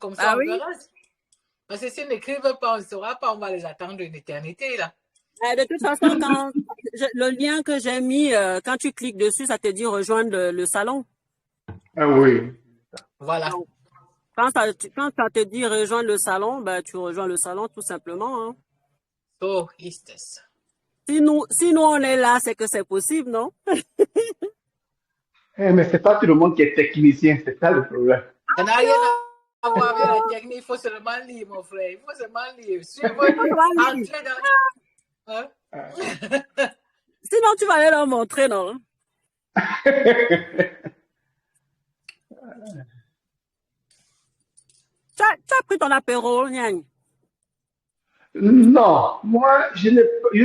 Comme ça, Ah on oui? verra. Parce que s'ils n'écrivent pas, on ne saura pas, on va les attendre une éternité, là. De toute façon, le lien que j'ai mis, quand tu cliques dessus, ça te dit rejoindre le salon. Ah oui. Voilà. Donc, quand ça te dit rejoindre le salon, ben, tu rejoins le salon tout simplement. Hein. So ist es. Si nous on est là, c'est que c'est possible, non? Mais c'est pas tout le monde qui est technicien, c'est ça le problème. Ça n'a rien à voir avec la technique, il faut seulement lire, mon frère. Il faut seulement lire. Suivre, entrer dans... Hein? Sinon, tu vas aller leur montrer, non? Tu as pris ton apéro, Niagne? Non, moi, je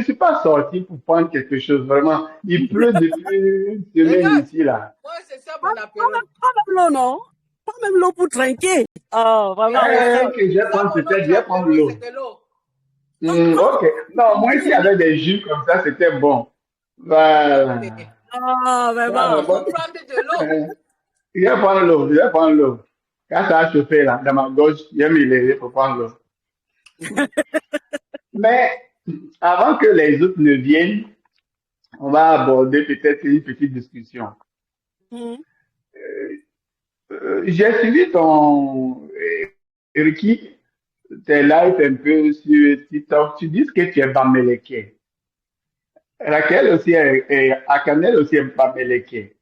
suis pas sorti pour prendre quelque chose, vraiment. Il pleut depuis une semaine Regarde, ici, là. moi, c'est ça Pas mon apéro. même l'eau, non? Pas même l'eau pour trinquer. Oh, vraiment, Ok, je vais C'est ça prendre mon peut-être, autre je vais prendre apéro, l'eau. c'est de l'eau. Ok. Non, moi, s'il y avait des jus comme ça, c'était bon. Voilà. Ok. Oh, vraiment. Il faut prendre de l'eau. Je vais prendre l'eau, je vais prendre l'eau. Quand ça a chauffé, là, dans ma gauche, je vais me lever pour prendre l'eau. Mais avant que les autres ne viennent, on va aborder peut-être une petite discussion. Mhm. J'ai suivi Ricky, tes lives un peu sur TikTok. Tu dis que tu es Bameleké. Raquel aussi et Akanel aussi est Bameleké.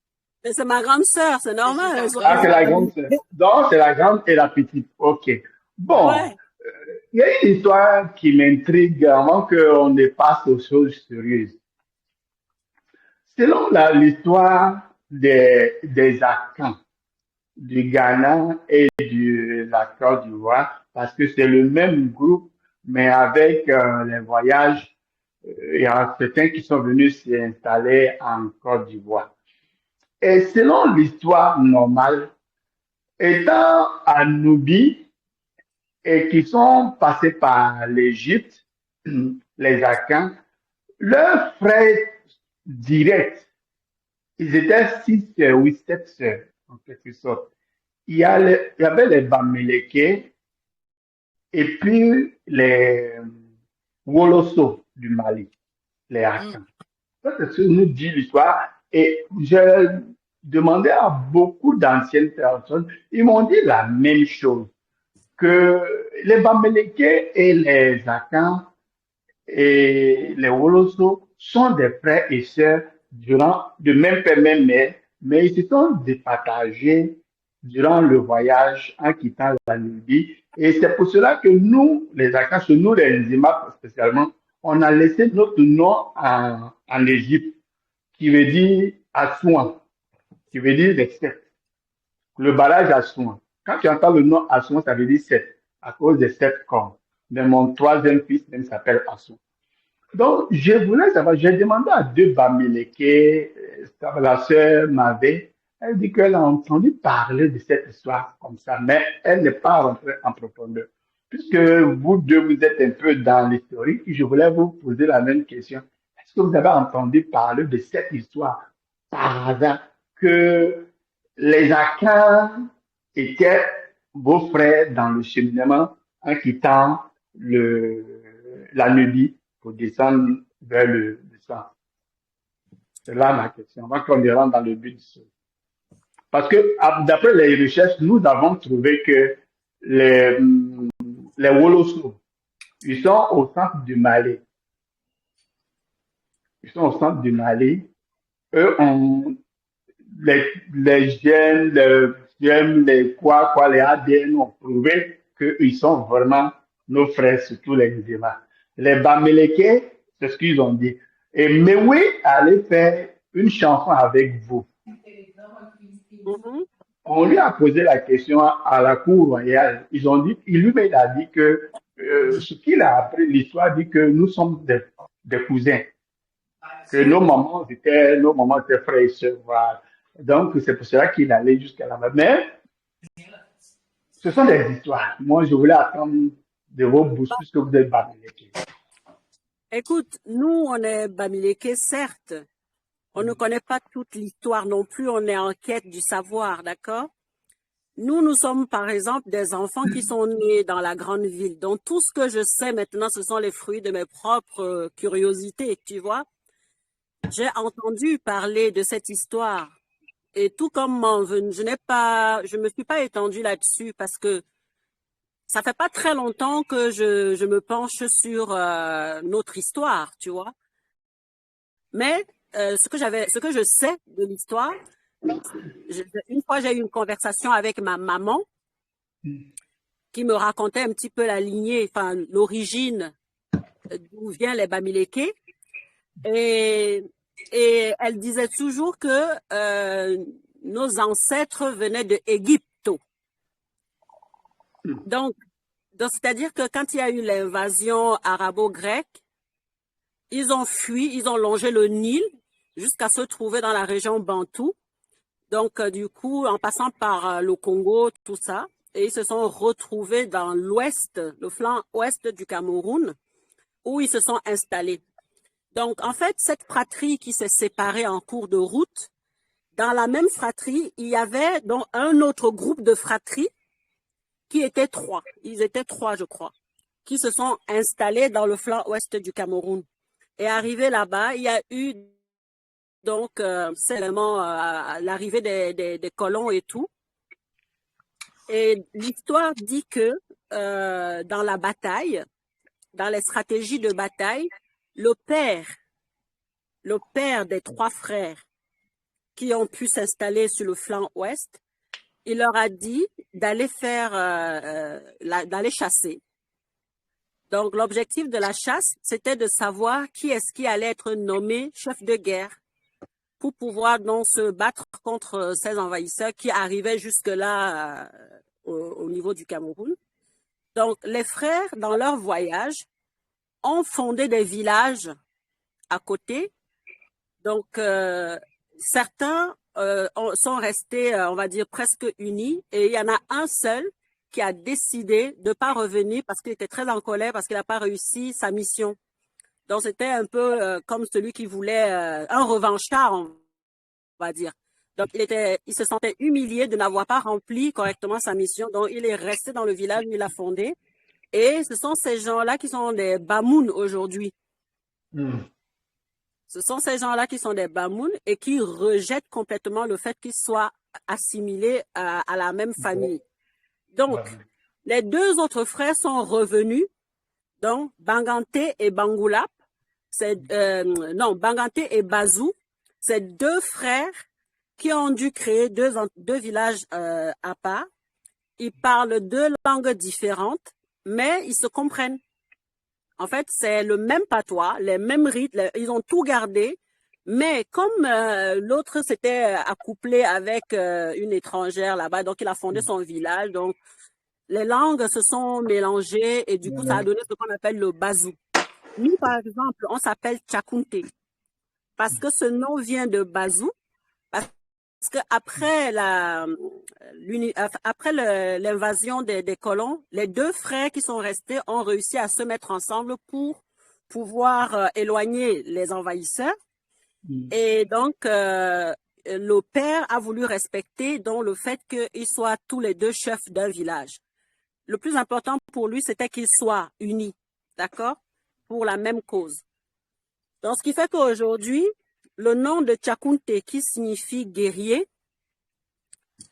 Mais c'est ma grande sœur, c'est normal. Je suis Ah, c'est la sa grande sœur. Donc, c'est la grande et la petite. Ok. Bon, Ouais. il y a une histoire qui m'intrigue avant qu'on ne passe aux choses sérieuses. Selon l'histoire des Akans du Ghana et de la Côte d'Ivoire, parce que c'est le même groupe, mais avec les voyages, il y a certains qui sont venus s'installer en Côte d'Ivoire. Et selon l'histoire normale, étant à Nubie et qui sont passés par l'Égypte, les Akans, leurs frères directs, ils étaient 6 ou 7 sœurs, en quelque sorte. Il y avait les Bamileke et puis les Woloso du Mali, les Akans. Ça, c'est ce que nous dit l'histoire. Et j'ai demandé à beaucoup d'anciennes personnes, ils m'ont dit la même chose, que les Bamileke et les Akans et les Woloso sont des frères et sœurs de même père, même mère, mais ils se sont départagés durant le voyage en quittant la Nubie. Et c'est pour cela que nous, les Akans, nous les Nzima spécialement, on a laissé notre nom en Égypte, qui veut dire Assouan, qui veut dire les sept. Le barrage Assouan. Quand tu entends le nom Assouan, ça veut dire sept, à cause des 7 corps. Mais mon troisième fils même s'appelle Assouan. Donc, je voulais savoir, j'ai demandé à deux Bamileke, la sœur m'avait, elle dit qu'elle a entendu parler de cette histoire comme ça, mais elle n'est pas rentrée en profondeur. Puisque vous deux, vous êtes un peu dans l'historique, je voulais vous poser la même question. Est-ce que vous avez entendu parler de cette histoire par hasard que les Akans étaient vos frères dans le cheminement en quittant la Nubie pour descendre vers le centre? C'est là ma question, avant qu'on y rentre dans le but du sujet. Parce que d'après les recherches, nous avons trouvé que les Woloso, ils sont au centre du Mali. Ils sont au centre du Mali. Eux ont les quoi, les ADN ont prouvé qu'ils sont vraiment nos frères, surtout les musulmans. Les Bamileke, c'est ce qu'ils ont dit. Et Mewe allait faire une chanson avec vous. Mhm. On lui a posé la question à la cour royale. Il a dit que ce qu'il a appris, l'histoire dit que nous sommes des cousins, que nos mamans étaient frères et sœurs. Voilà. Donc, c'est pour cela qu'il allait jusqu'à là-bas. Mais ce sont des histoires. Moi, je voulais attendre de vos bouches puisque vous êtes Bamileke. Écoute, nous, on est Bamileke, certes. On ne connaît pas toute l'histoire non plus. On est en quête du savoir, d'accord? Nous sommes, par exemple, des enfants qui sont nés dans la grande ville. Donc, tout ce que je sais maintenant, ce sont les fruits de mes propres curiosités, tu vois. J'ai entendu parler de cette histoire. Et tout comme je me suis pas étendue là-dessus parce que ça fait pas très longtemps que je me penche sur notre histoire, tu vois. Mais ce que je sais de l'histoire, une fois j'ai eu une conversation avec ma maman qui me racontait un petit peu la lignée, enfin l'origine d'où viennent les Bamileke. Et, et elle disait toujours que nos ancêtres venaient de Égypte. Donc c'est-à-dire que quand il y a eu l'invasion arabo-grecque, ils ont fui, ils ont longé le Nil jusqu'à se trouver dans la région Bantou. Donc, du coup, en passant par le Congo, tout ça, et ils se sont retrouvés dans l'ouest, le flanc ouest du Cameroun, où ils se sont installés. Donc, en fait, cette fratrie qui s'est séparée en cours de route, dans la même fratrie, il y avait donc un autre groupe de fratries qui étaient trois. Ils étaient trois, je crois, qui se sont installés dans le flanc ouest du Cameroun. Et arrivé là-bas, il y a eu donc c'est vraiment l'arrivée des colons et tout. Et l'histoire dit que dans la bataille, dans les stratégies de bataille, le père des trois frères qui ont pu s'installer sur le flanc ouest, il leur a dit d'aller d'aller chasser. Donc, l'objectif de la chasse, c'était de savoir qui est-ce qui allait être nommé chef de guerre pour pouvoir donc se battre contre ces envahisseurs qui arrivaient jusque-là au niveau du Cameroun. Donc, les frères, dans leur voyage, ont fondé des villages à côté. Donc, certains sont restés, on va dire, presque unis, et il y en a un seul qui a décidé de ne pas revenir parce qu'il était très en colère, parce qu'il n'a pas réussi sa mission. Donc, c'était un peu comme celui qui voulait un revanchard, on va dire. Donc, il se sentait humilié de n'avoir pas rempli correctement sa mission. Donc, il est resté dans le village où il a fondé. Et ce sont ces gens-là qui sont des Bamouns aujourd'hui. Ce sont ces gens-là qui sont des Bamouns et qui rejettent complètement le fait qu'ils soient assimilés à la même famille. Donc, les deux autres frères sont revenus, donc Bangante et Bangoulap, Bangante et Bazou, c'est deux frères qui ont dû créer deux villages à part. Ils parlent deux langues différentes, mais ils se comprennent. En fait, c'est le même patois, les mêmes rites, ils ont tout gardé, mais comme l'autre s'était accouplé avec une étrangère là-bas, donc il a fondé son village, donc les langues se sont mélangées et du coup, ça a donné ce qu'on appelle le bazou. Nous, par exemple, on s'appelle Tchakounté parce que ce nom vient de bazou, parce que après l'invasion des colons, les deux frères qui sont restés ont réussi à se mettre ensemble pour pouvoir éloigner les envahisseurs. Et donc, le père a voulu respecter donc, le fait qu'ils soient tous les deux chefs d'un village. Le plus important pour lui, c'était qu'ils soient unis, d'accord, pour la même cause. Donc, ce qui fait qu'aujourd'hui, le nom de Tchakounté, qui signifie guerrier,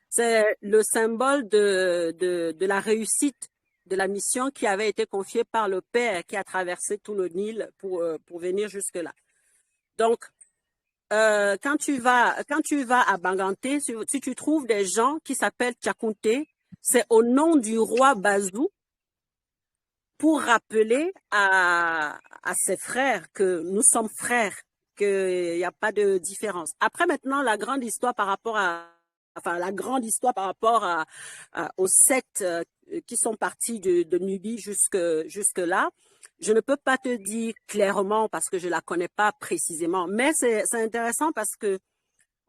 c'est le symbole de la réussite de la mission qui avait été confiée par le père qui a traversé tout le Nil pour venir jusque-là. Donc, quand tu vas à Banganté, si tu trouves des gens qui s'appellent Tchakounté, c'est au nom du roi Bazou pour rappeler à ses frères que nous sommes frères, qu'il n'y a pas de différence. Après, maintenant, la grande histoire par rapport aux sectes qui sont partis de Nubie jusque-là, je ne peux pas te dire clairement parce que je ne la connais pas précisément, mais c'est intéressant parce que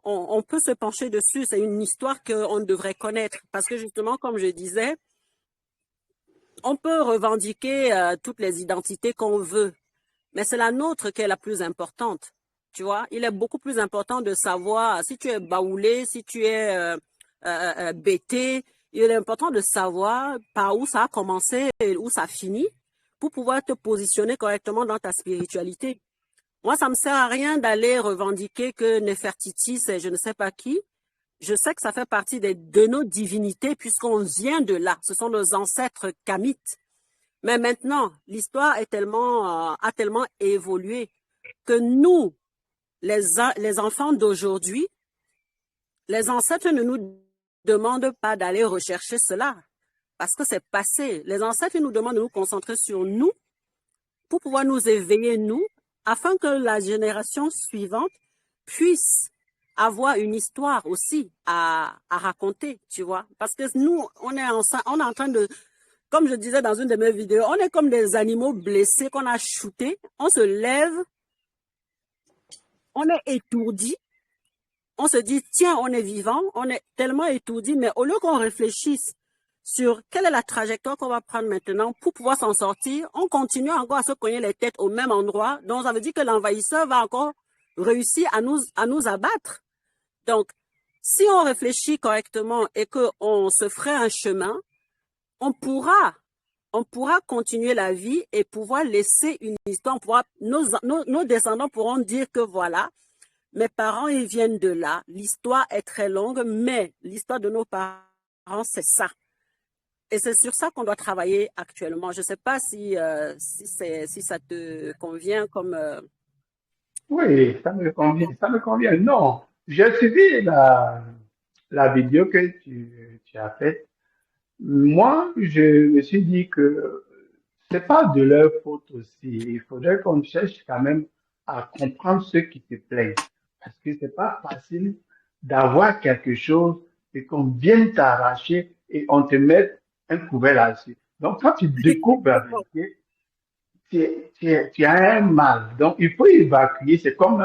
on peut se pencher dessus. C'est une histoire qu'on devrait connaître parce que justement, comme je disais, on peut revendiquer toutes les identités qu'on veut, mais c'est la nôtre qui est la plus importante. Tu vois, il est beaucoup plus important de savoir si tu es baoulé, si tu es bété, il est important de savoir par où ça a commencé et où ça finit pour pouvoir te positionner correctement dans ta spiritualité. Moi, ça me sert à rien d'aller revendiquer que Nefertiti, c'est je ne sais pas qui. Je sais que ça fait partie de nos divinités puisqu'on vient de là. Ce sont nos ancêtres kamites. Mais maintenant, l'histoire a tellement évolué que nous, les enfants d'aujourd'hui, les ancêtres ne nous demandent pas d'aller rechercher cela parce que c'est passé. Les ancêtres nous demandent de nous concentrer sur nous pour pouvoir nous éveiller, nous, afin que la génération suivante puisse avoir une histoire aussi à raconter, tu vois. Parce que nous, on est en train de, comme je disais dans une de mes vidéos, on est comme des animaux blessés qu'on a shootés. On se lève, on est étourdi. On se dit, tiens, on est vivant, on est tellement étourdi, mais au lieu qu'on réfléchisse sur quelle est la trajectoire qu'on va prendre maintenant pour pouvoir s'en sortir, on continue encore à se cogner les têtes au même endroit. Donc, ça veut dire que l'envahisseur va encore réussir à nous abattre. Donc, si on réfléchit correctement et qu'on se ferait un chemin, on pourra continuer la vie et pouvoir laisser une histoire. Nos descendants pourront dire que voilà, mes parents, ils viennent de là. L'histoire est très longue, mais l'histoire de nos parents, c'est ça. Et c'est sur ça qu'on doit travailler actuellement. Je ne sais pas si ça te convient comme... Oui, ça me convient, ça me convient. Non, j'ai suivi la vidéo que tu as faite. Moi, je me suis dit que c'est pas de leur faute aussi. Il faudrait qu'on cherche quand même à comprendre ceux qui te plaignent. Parce que c'est pas facile d'avoir quelque chose et qu'on vienne t'arracher et on te mette un couvert là-dessus. Donc, quand tu découvres la vérité, tu as un mal. Donc, il faut évacuer. C'est comme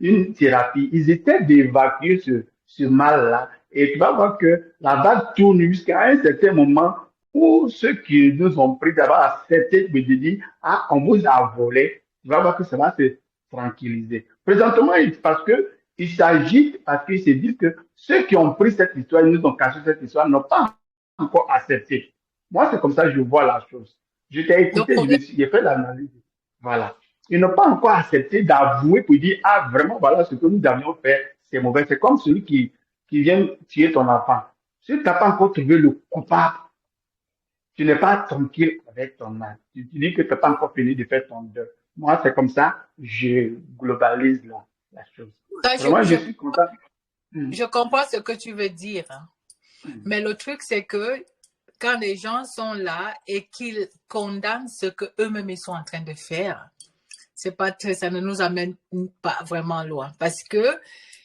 une thérapie. Ils essaient d'évacuer ce mal-là. Et tu vas voir que la vague tourne jusqu'à un certain moment où ceux qui nous ont pris d'abord accepté de dire, ah, on vous a volé. Tu vas voir que ça va se tranquilliser. Présentement, parce que il s'agit, parce qu'ils se disent que ceux qui ont pris cette histoire, ils nous ont caché cette histoire, n'ont pas encore accepté. Moi, c'est comme ça que je vois la chose. Je t'ai écouté, j'ai fait l'analyse. Voilà. Ils n'ont pas encore accepté d'avouer pour dire, ah, vraiment, voilà ce que nous avions fait, c'est mauvais. C'est comme celui qui vient tuer ton enfant. Si tu n'as pas encore trouvé le coupable, tu n'es pas tranquille avec ton âme. Tu te dis que tu n'as pas encore fini de faire ton deuil. Moi, c'est comme ça, je globalise la chose. Ça, Vraiment, je suis content. Je comprends ce que tu veux dire. Hein. Mais le truc, c'est que quand les gens sont là et qu'ils condamnent ce que eux-mêmes ils sont en train de faire, ça ne nous amène pas vraiment loin. Parce que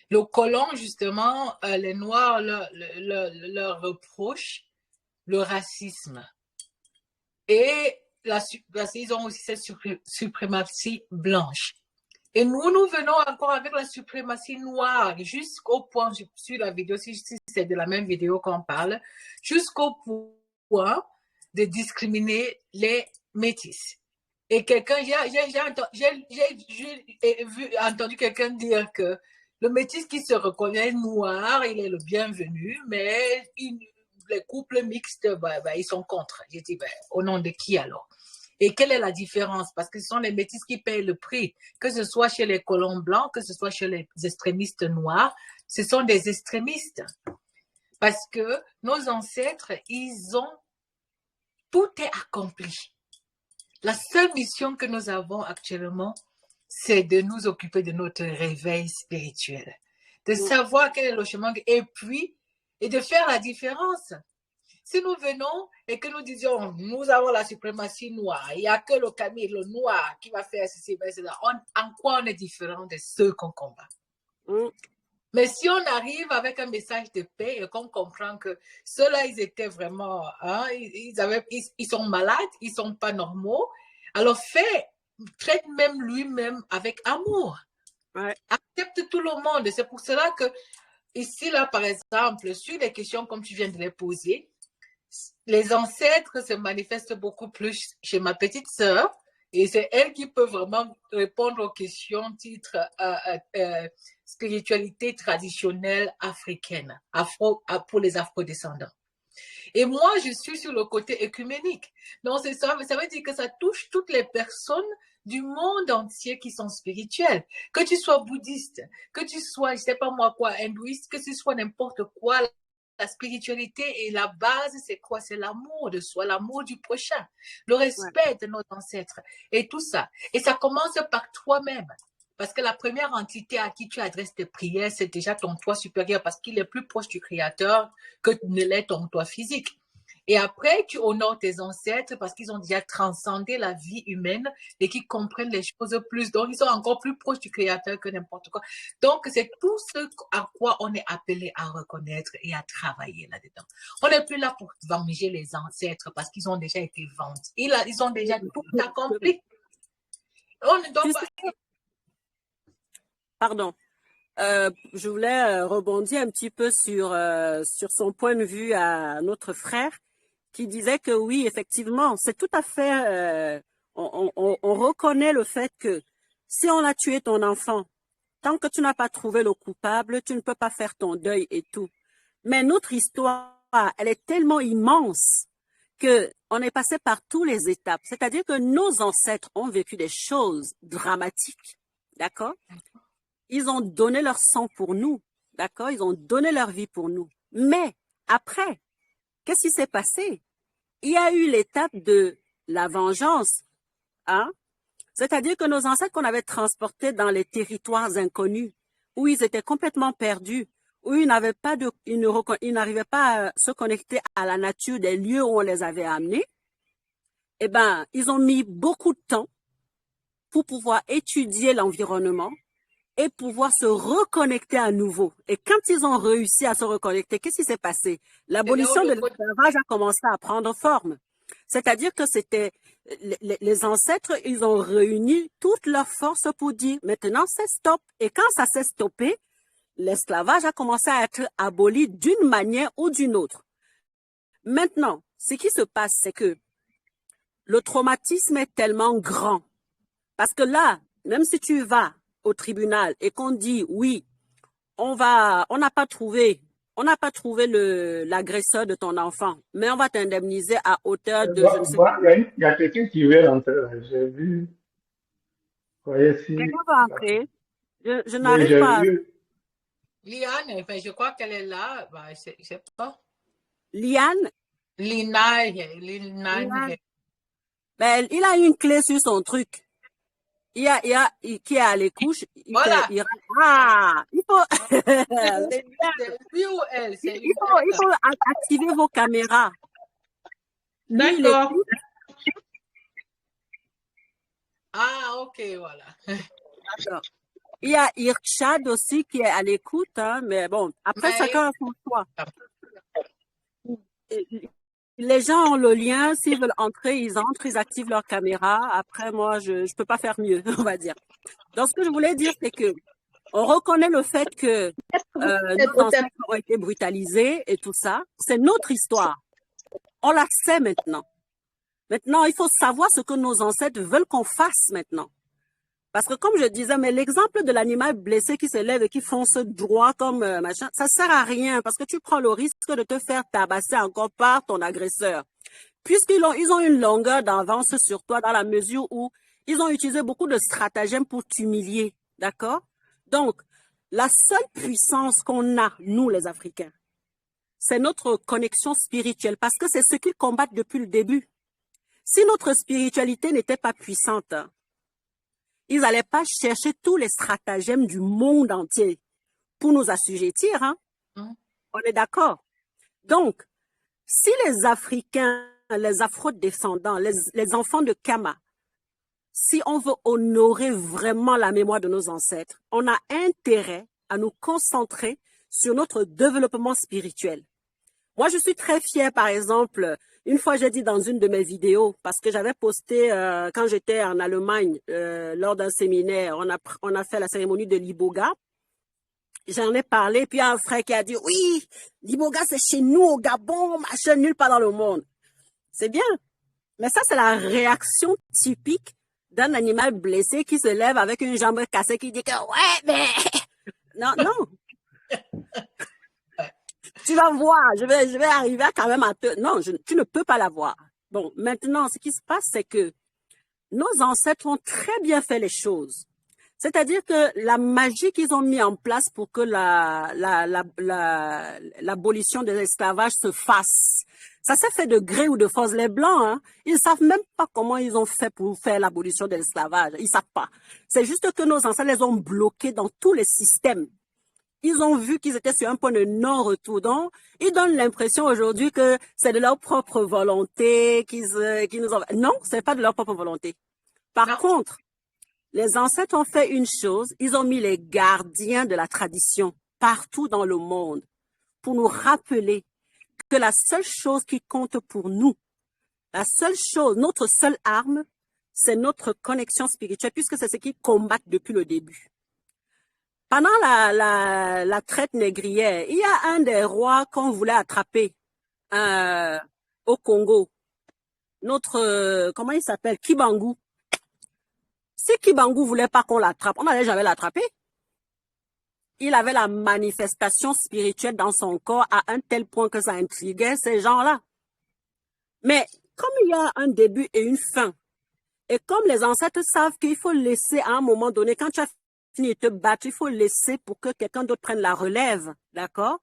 le colon, justement, les Noirs leur reprochent le racisme. Et ils ont aussi cette suprématie blanche. Et nous venons encore avec la suprématie noire jusqu'au point, sur la vidéo, si c'est de la même vidéo qu'on parle, jusqu'au point de discriminer les métis. Et j'ai entendu quelqu'un dire que le métis qui se reconnaît noir, il est le bienvenu, mais les couples mixtes, ils sont contre. J'ai dit, au nom de qui alors? Et quelle est la différence? Parce que ce sont les métis qui payent le prix, que ce soit chez les colons blancs, que ce soit chez les extrémistes noirs, ce sont des extrémistes. Parce que nos ancêtres, tout est accompli. La seule mission que nous avons actuellement, c'est de nous occuper de notre réveil spirituel, de savoir quel est le chemin, et puis, et de faire la différence. Si nous venons et que nous disions, nous avons la suprématie noire, il n'y a que le Camille, le noir, qui va faire ceci, etc. En quoi on est différent de ceux qu'on combat? Mais si on arrive avec un message de paix et qu'on comprend que ceux-là, ils étaient vraiment, hein, ils sont malades, ils ne sont pas normaux, alors traite même lui-même avec amour. Ouais. Accepte tout le monde. C'est pour cela que ici, là, par exemple, sur les questions comme tu viens de les poser, les ancêtres se manifestent beaucoup plus chez ma petite sœur et c'est elle qui peut vraiment répondre aux questions titre spiritualité traditionnelle africaine pour les afrodescendants. Et moi, je suis sur le côté écuménique. Donc, c'est ça, mais ça veut dire que ça touche toutes les personnes du monde entier qui sont spirituelles. Que tu sois bouddhiste, que tu sois, je sais pas moi quoi, hindouiste, que tu sois n'importe quoi, la spiritualité et la base, c'est quoi? C'est l'amour de soi, l'amour du prochain, le respect de nos ancêtres et tout ça. Et ça commence par toi-même. Parce que la première entité à qui tu adresses tes prières, c'est déjà ton toi supérieur parce qu'il est plus proche du Créateur que ne l'est ton toi physique. Et après, tu honores tes ancêtres parce qu'ils ont déjà transcendé la vie humaine et qu'ils comprennent les choses plus. Donc, ils sont encore plus proches du Créateur que n'importe quoi. Donc, c'est tout ce à quoi on est appelé à reconnaître et à travailler là-dedans. On n'est plus là pour venger les ancêtres parce qu'ils ont déjà été vendus. Ils ont déjà tout accompli. On ne doit pas... Pardon. Je voulais rebondir un petit peu sur son point de vue à notre frère qui disait que oui, effectivement, c'est tout à fait, on reconnaît le fait que si on a tué ton enfant, tant que tu n'as pas trouvé le coupable, tu ne peux pas faire ton deuil et tout. Mais notre histoire, elle est tellement immense que on est passé par toutes les étapes. C'est-à-dire que nos ancêtres ont vécu des choses dramatiques, d'accord? Ils ont donné leur sang pour nous, d'accord? Ils ont donné leur vie pour nous. Mais après, qu'est-ce qui s'est passé? Il y a eu l'étape de la vengeance, hein? C'est-à-dire que nos ancêtres qu'on avait transportés dans les territoires inconnus, où ils étaient complètement perdus, où ils n'avaient pas ils n'arrivaient pas à se connecter à la nature des lieux où on les avait amenés, eh ben, ils ont mis beaucoup de temps pour pouvoir étudier l'environnement et pouvoir se reconnecter à nouveau. Et quand ils ont réussi à se reconnecter, qu'est-ce qui s'est passé? L'abolition de l'esclavage a commencé à prendre forme. C'est-à-dire que c'était les ancêtres, ils ont réuni toutes leurs forces pour dire maintenant c'est stop. Et quand ça s'est stoppé, l'esclavage a commencé à être aboli d'une manière ou d'une autre. Maintenant, ce qui se passe, c'est que le traumatisme est tellement grand. Parce que là, même si tu vas au tribunal et qu'on dit oui, on n'a pas trouvé l'agresseur de ton enfant, mais on va t'indemniser à hauteur de je ne sais pas. Il y a quelqu'un qui veut rentrer. J'ai vu. Quelqu'un va entrer. Je Oui, n'arrive j'ai pas à... vu. Liane, enfin, je crois qu'elle est là. Bah, je sais pas. Liane, Linaille. ben, il a une clé sur son truc. Qui est à l'écoute. Voilà. Il faut, C'est lui ou elle? il faut activer vos caméras. D'accord. Ah, ok, voilà. D'accord. Il y a Irshad aussi qui est à l'écoute, hein, mais bon, après, chacun a son choix. Les gens ont le lien, s'ils veulent entrer, ils entrent, ils activent leur caméra. Après, moi, je peux pas faire mieux, on va dire. Donc, ce que je voulais dire, c'est que on reconnaît le fait que nos ancêtres ont été brutalisés et tout ça. C'est notre histoire. On la sait maintenant. Maintenant, il faut savoir ce que nos ancêtres veulent qu'on fasse maintenant. Parce que comme je disais, mais l'exemple de l'animal blessé qui se lève et qui fonce droit comme machin, ça sert à rien parce que tu prends le risque de te faire tabasser encore par ton agresseur. Puisqu'ils ont une longueur d'avance sur toi dans la mesure où ils ont utilisé beaucoup de stratagèmes pour t'humilier. D'accord? Donc, la seule puissance qu'on a, nous les Africains, c'est notre connexion spirituelle parce que c'est ce qu'ils combattent depuis le début. Si notre spiritualité n'était pas puissante, ils n'allaient pas chercher tous les stratagèmes du monde entier pour nous assujettir. Hein? On est d'accord. Donc, si les Africains, les Afro-descendants, les enfants de Kama, si on veut honorer vraiment la mémoire de nos ancêtres, on a intérêt à nous concentrer sur notre développement spirituel. Moi, je suis très fière, par exemple, une fois j'ai dit dans une de mes vidéos, parce que j'avais posté quand j'étais en Allemagne, lors d'un séminaire, on a fait la cérémonie de l'Iboga. J'en ai parlé, puis il y a un frère qui a dit, oui, l'Iboga c'est chez nous au Gabon, machin, nulle part dans le monde. C'est bien, mais ça c'est la réaction typique d'un animal blessé qui se lève avec une jambe cassée qui dit que, ouais, mais... Non, non. Tu vas voir, je vais arriver quand même à te... Non, tu ne peux pas la voir. Bon, maintenant, ce qui se passe, c'est que nos ancêtres ont très bien fait les choses. C'est-à-dire que la magie qu'ils ont mis en place pour que l'abolition de l'esclavage se fasse, ça s'est fait de gré ou de force. Les Blancs, hein, ils savent même pas comment ils ont fait pour faire l'abolition de l'esclavage. Ils savent pas. C'est juste que nos ancêtres les ont bloqués dans tous les systèmes. Ils ont vu qu'ils étaient sur un point de non-retour. Donc, ils donnent l'impression aujourd'hui que c'est de leur propre volonté qu'ils nous ont... Non, c'est pas de leur propre volonté. Par contre, les ancêtres ont fait une chose, ils ont mis les gardiens de la tradition partout dans le monde pour nous rappeler que la seule chose qui compte pour nous, la seule chose, notre seule arme, c'est notre connexion spirituelle, puisque c'est ce qu'ils combattent depuis le début. Pendant la traite négrière, il y a un des rois qu'on voulait attraper au Congo. Notre, comment il s'appelle? Kibangu. Si Kibangu voulait pas qu'on l'attrape, on n'allait jamais l'attraper. Il avait la manifestation spirituelle dans son corps à un tel point que ça intriguait ces gens-là. Mais comme il y a un début et une fin, et comme les ancêtres savent qu'il faut laisser à un moment donné, quand tu as fini de te battre, il faut laisser pour que quelqu'un d'autre prenne la relève, d'accord?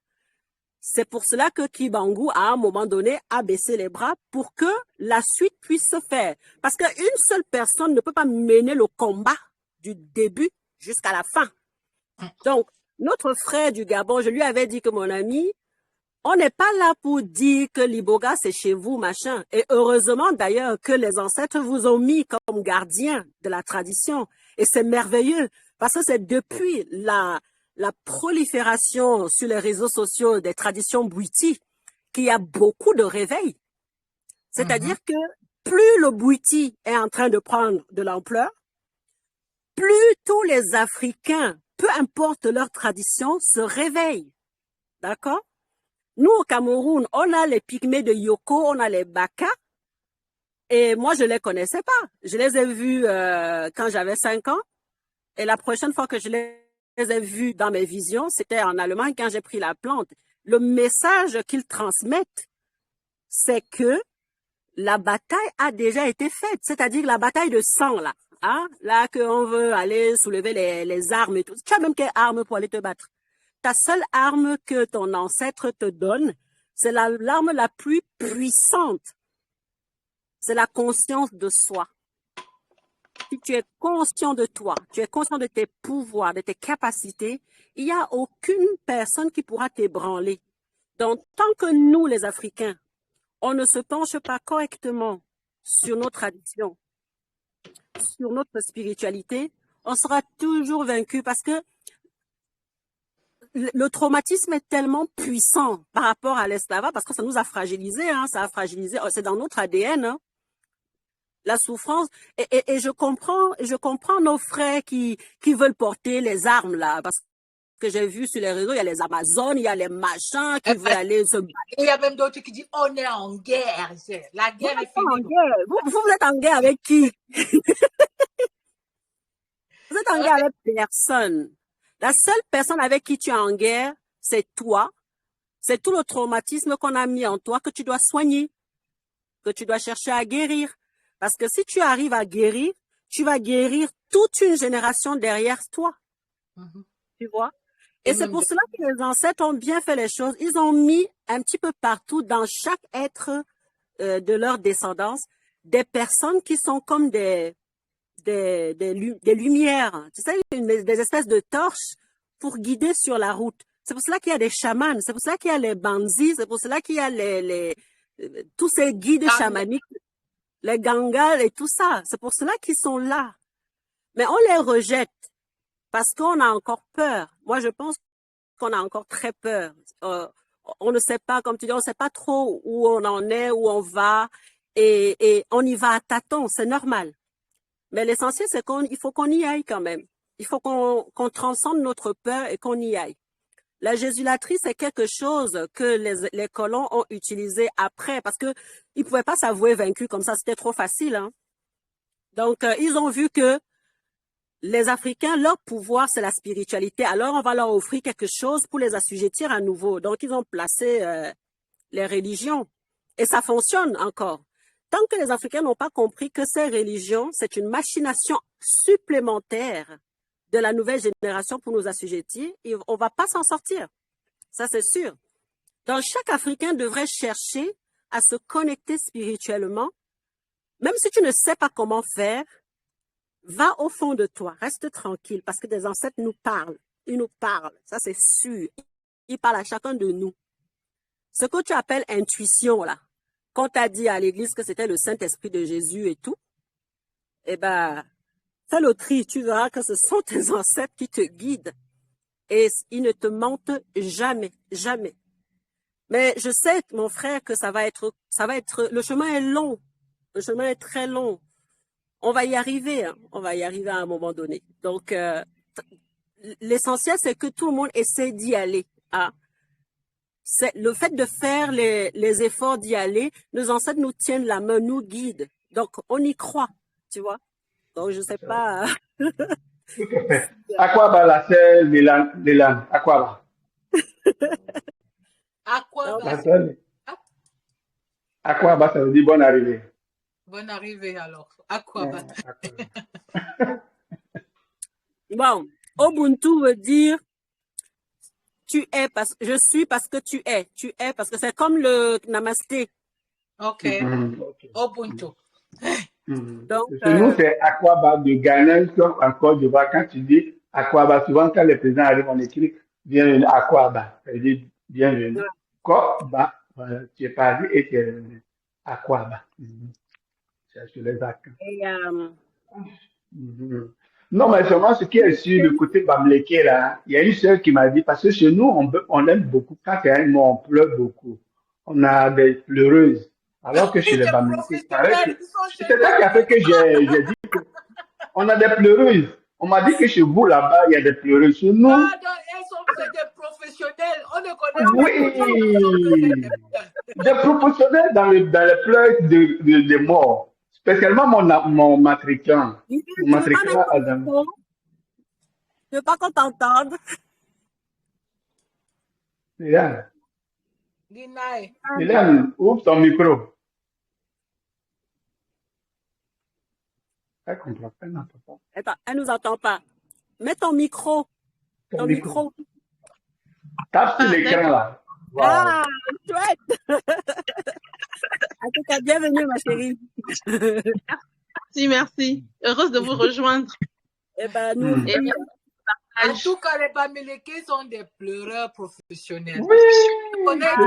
C'est pour cela que Kibangu, à un moment donné, a baissé les bras pour que la suite puisse se faire. Parce qu'une seule personne ne peut pas mener le combat du début jusqu'à la fin. Donc, notre frère du Gabon, je lui avais dit que mon ami, on n'est pas là pour dire que l'Iboga, c'est chez vous, machin. Et heureusement d'ailleurs que les ancêtres vous ont mis comme gardien de la tradition. Et c'est merveilleux parce que c'est depuis la prolifération sur les réseaux sociaux des traditions bouiti qu'il y a beaucoup de réveils. C'est-à-dire que plus le bouiti est en train de prendre de l'ampleur, plus tous les Africains, peu importe leur tradition, se réveillent. D'accord? Nous, au Cameroun, on a les pygmées de Yoko, on a les Baka. Et moi, je les connaissais pas. Je les ai vus quand j'avais 5 ans. Et la prochaine fois que je les ai vus dans mes visions, c'était en Allemagne quand j'ai pris la plante. Le message qu'ils transmettent, c'est que la bataille a déjà été faite. C'est-à-dire la bataille de sang, là. Hein? Là, qu'on veut aller soulever les armes et tout. Tu as même quelle arme pour aller te battre? Ta seule arme que ton ancêtre te donne, c'est l'arme la plus puissante. C'est la conscience de soi. Si tu es conscient de toi, tu es conscient de tes pouvoirs, de tes capacités, il n'y a aucune personne qui pourra t'ébranler. Donc, tant que nous, les Africains, on ne se penche pas correctement sur nos traditions, sur notre spiritualité, on sera toujours vaincu parce que le traumatisme est tellement puissant par rapport à l'esclavage parce que ça nous a fragilisés, hein, ça a fragilisé, c'est dans notre ADN, hein, la souffrance. Et je comprends nos frères qui veulent porter les armes là, parce que j'ai vu sur les réseaux, il y a les Amazones, il y a les machins qui veulent aller se battre. Il y a même d'autres qui disent on est en guerre, la guerre est finie. Vous êtes en guerre avec qui? Vous êtes en guerre avec personne. La seule personne avec qui tu es en guerre, c'est toi. C'est tout le traumatisme qu'on a mis en toi que tu dois soigner, que tu dois chercher à guérir. Parce que si tu arrives à guérir, tu vas guérir toute une génération derrière toi. Tu vois? Et c'est pour cela que les ancêtres ont bien fait les choses. Ils ont mis un petit peu partout dans chaque être de leur descendance des personnes qui sont comme des lumières, tu sais, des espèces de torches pour guider sur la route. C'est pour cela qu'il y a des chamans, c'est pour cela qu'il y a les bandits, c'est pour cela qu'il y a tous ces guides chamaniques, les gangas et tout ça. C'est pour cela qu'ils sont là. Mais on les rejette parce qu'on a encore peur. Moi, je pense qu'on a encore très peur. On ne sait pas, comme tu dis, on ne sait pas trop où on en est, où on va, et on y va à tâtons, c'est normal. Mais l'essentiel, c'est qu'il faut qu'on y aille quand même. Il faut qu'on transcende notre peur et qu'on y aille. La jésulatrie, c'est quelque chose que les colons ont utilisé après parce que ils pouvaient pas s'avouer vaincus comme ça, c'était trop facile, hein. Donc, ils ont vu que Les Africains, leur pouvoir, c'est la spiritualité. Alors, on va leur offrir quelque chose pour les assujettir à nouveau. Donc, ils ont placé les religions. Et ça fonctionne encore. Tant que les Africains n'ont pas compris que ces religions, c'est une machination supplémentaire de la nouvelle génération pour nous assujettir, on ne va pas s'en sortir. Ça, c'est sûr. Donc, chaque Africain devrait chercher à se connecter spirituellement. Même si tu ne sais pas comment faire, va au fond de toi, reste tranquille, parce que des ancêtres nous parlent. Ils nous parlent, ça c'est sûr. Ils parlent à chacun de nous. Ce que tu appelles intuition, là, quand tu as dit à l'église que c'était le Saint-Esprit de Jésus et tout, eh ben, fais le tri, tu verras que ce sont tes ancêtres qui te guident. Et ils ne te mentent jamais, jamais. Mais je sais, mon frère, que le chemin est long. Le chemin est très long. On va y arriver, hein. On va y arriver à un moment donné. Donc, l'essentiel, c'est que tout le monde essaie d'y aller. Hein. C'est le fait de faire les efforts d'y aller, nos ancêtres nous tiennent la main, nous guident. Donc, on y croit, tu vois. Donc, je sais pas. Tout à fait. Aquaba, la sœur Lélan. Aquaba. Aquaba. La sœur. Aquaba, ça veut dire bonne arrivée. Bonne arrivée alors. Aquaba. Bon, Ubuntu veut dire tu es parce que je suis parce que tu es. Tu es parce que c'est comme le namasté. Ok. Ubuntu. Donc, nous, c'est Aquaba de Ghana, en Côte d'Ivoire. Quand tu dis Aquaba, souvent quand les présidents arrivent, on écrit bienvenue Aquaba. Ça veut dire bienvenue. Koba, voilà, tu es parti et tu es revenu. Aquaba. C'est sur les accents. Non, mais seulement ce qui est sur le côté Bamléké, là, il y a une sœur qui m'a dit, parce que chez nous, on aime beaucoup, quand il y a un mot, on pleure beaucoup. On a des pleureuses. Alors que chez les Bamléké, c'est ça qui a fait que j'ai dit qu'on a des pleureuses. On m'a dit que chez vous, là-bas, il y a des pleureuses. Chez nous. Ah, donc, elles sont des professionnels. On ne connaît pas. Oui. Des professionnels dans les pleurs de morts. Spécialement mon matriquant. Mon matriquant Adam. Je veux pas qu'on t'entende. Léane, ouvre ton micro. Elle comprend pas, non, papa. Attends, elle nous entend pas. Mets ton micro. Ton micro. Tape sur l'écran là. Wow. Ah, chouette. En tout cas, bienvenue, ma chérie. Merci. Heureuse de vous rejoindre. Eh ben, nous. En tout cas, les Bamileke sont des pleureurs professionnels. Oui. On connaît des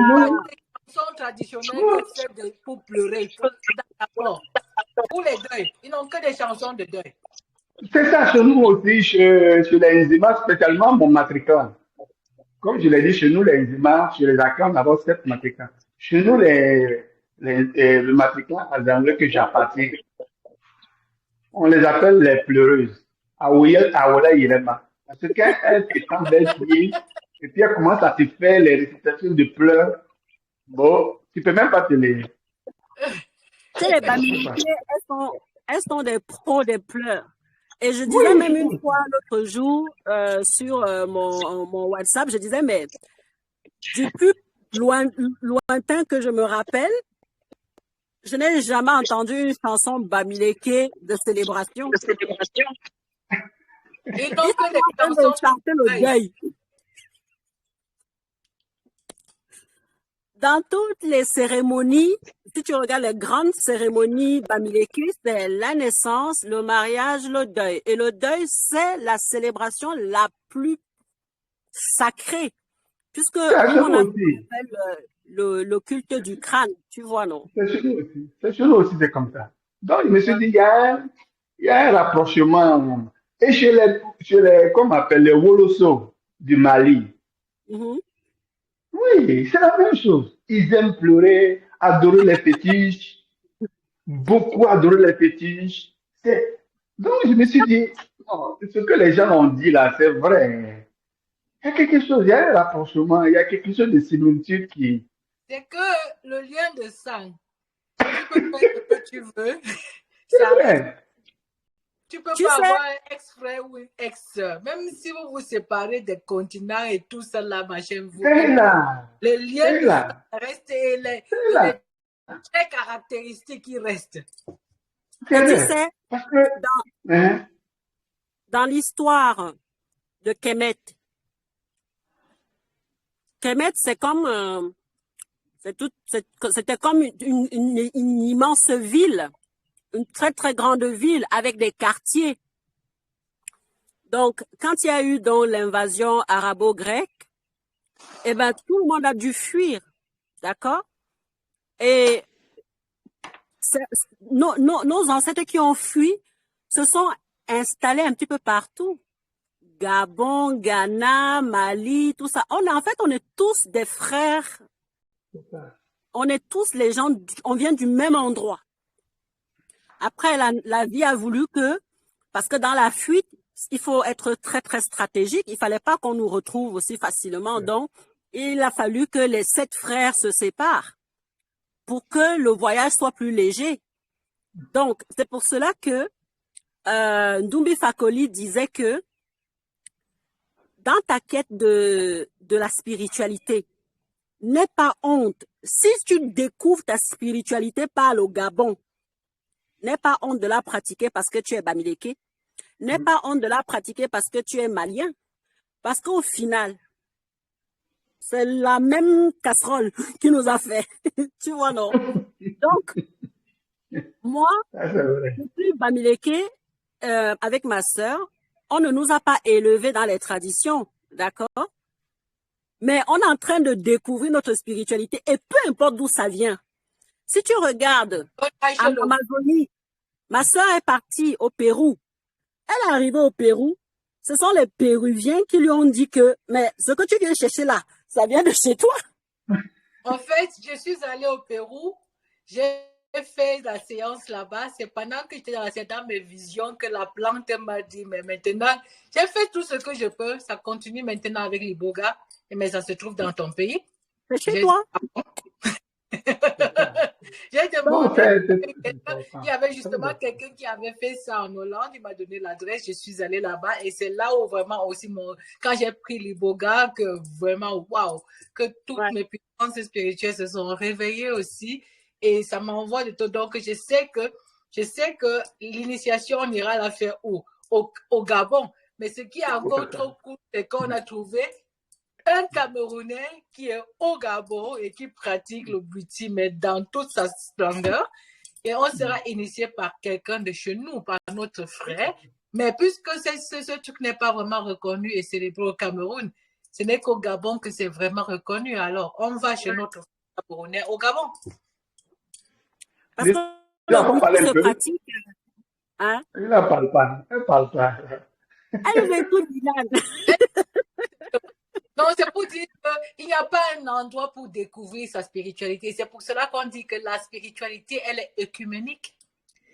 chansons traditionnelles pour pleurer. Pour les deuils. Ils n'ont que des chansons de deuil. C'est ça chez nous aussi, chez les Nzima, spécialement mon matriquant. Comme je l'ai dit, chez nous, les Nzima, chez les Akans, on a 7 matriquants. Chez nous, le matriquant azanglais que j'appartiens, on les appelle les pleureuses. Awala Yelema. Parce que quand elles s'étendent des pieds, et puis elles commencent à te faire les récitations de pleurs, bon, tu peux même pas te les. Tu sais, les Bamileke, elles sont des pros des pleurs. Et je disais même une fois l'autre jour sur mon WhatsApp, je disais, mais du plus lointain que je me rappelle, je n'ai jamais entendu une chanson Bamileke de célébration. Et donc, les chanter le deuil. Dans toutes les cérémonies, si tu regardes les grandes cérémonies Bamileke, c'est la naissance, le mariage, le deuil. Et le deuil, c'est la célébration la plus sacrée. Puisque on appelle le culte du crâne, tu vois, non? C'est chez nous aussi. C'est chez nous aussi, c'est comme ça. Donc, je me suis dit, il y a un rapprochement. Et chez les comment on appelle, les Woloso du Mali. Oui, c'est la même chose. Ils aiment pleurer, adorer les fétiches, beaucoup adorer les fétiches. Donc, je me suis dit, oh, ce que les gens ont dit là, c'est vrai. Il y a quelque chose, il y a un rapprochement, il y a quelque chose de similitude qui. C'est que le lien de sang, tu peux faire ce que tu veux. C'est vrai. Tu peux Tu pas sais, avoir un ex-frère ou une ex-sœur. Même si vous vous séparez des continents et tout ça, là, machin, vous, C'est là. le lien C'est là. reste et les C'est là. traits caractéristiques qui restent. C'est et tu vrai. sais, Parce que, hein, dans l'histoire de Kemet, Kemet, c'est comme, c'était comme une immense ville, une très très grande ville avec des quartiers. Donc, quand il y a eu donc l'invasion arabo-grecque, eh ben tout le monde a dû fuir, d'accord? Et nos ancêtres qui ont fui se sont installés un petit peu partout. Gabon, Ghana, Mali, tout ça. On est tous des frères. c'est ça. On est tous les gens, on vient du même endroit. Après, la vie a voulu parce que dans la fuite, il faut être très, très stratégique. Il fallait pas qu'on nous retrouve aussi facilement. Ouais. Donc, il a fallu que les 7 frères se séparent pour que le voyage soit plus léger. Donc, c'est pour cela que Ndumbi Fakoli disait que dans ta quête de la spiritualité, n'aie pas honte. Si tu découvres ta spiritualité, parle au Gabon. N'aie pas honte de la pratiquer parce que tu es Bamileke. N'aie pas honte de la pratiquer parce que tu es malien. Parce qu'au final, c'est la même casserole qui nous a fait. Tu vois, non? Donc, moi, Ça, c'est vrai. je suis Bamileke avec ma sœur. On ne nous a pas élevés dans les traditions, d'accord? Mais on est en train de découvrir notre spiritualité et peu importe d'où ça vient. Si tu regardes en Amazonie, ma sœur est partie au Pérou. Elle est arrivée au Pérou. Ce sont les Péruviens qui lui ont dit que, mais ce que tu viens chercher là, ça vient de chez toi. En fait, je suis allée au Pérou. J'ai fait la séance là-bas. C'est pendant que j'étais dans mes visions que la plante m'a dit, mais maintenant, j'ai fait tout ce que je peux. Ça continue maintenant avec l'Iboga. Mais ça se trouve dans ton pays. C'est chez toi. J'ai Non, demandé. important. Il y avait justement quelqu'un qui avait fait ça en Hollande. Il m'a donné l'adresse. Je suis allée là-bas. Et c'est là où vraiment aussi, quand j'ai pris l'Iboga, que vraiment, waouh, que toutes mes puissances spirituelles se sont réveillées aussi. Et ça m'envoie de tout. Donc, je sais que l'initiation, on ira la faire où? Au Gabon. Mais ce qui est encore trop cool, c'est qu'on a trouvé un Camerounais qui est au Gabon et qui pratique le buti, mais dans toute sa splendeur. Et on sera initié par quelqu'un de chez nous, par notre frère. Mais puisque ce truc n'est pas vraiment reconnu et célébré au Cameroun, ce n'est qu'au Gabon que c'est vraiment reconnu. Alors, on va chez notre frère Camerounais au Gabon. Parce que le buti se pratique. Hein? Il ne parle pas. Elle ne parle pas. Elle veut tout dire. Donc, c'est pour dire qu'il n'y a pas un endroit pour découvrir sa spiritualité. C'est pour cela qu'on dit que la spiritualité, elle est œcuménique.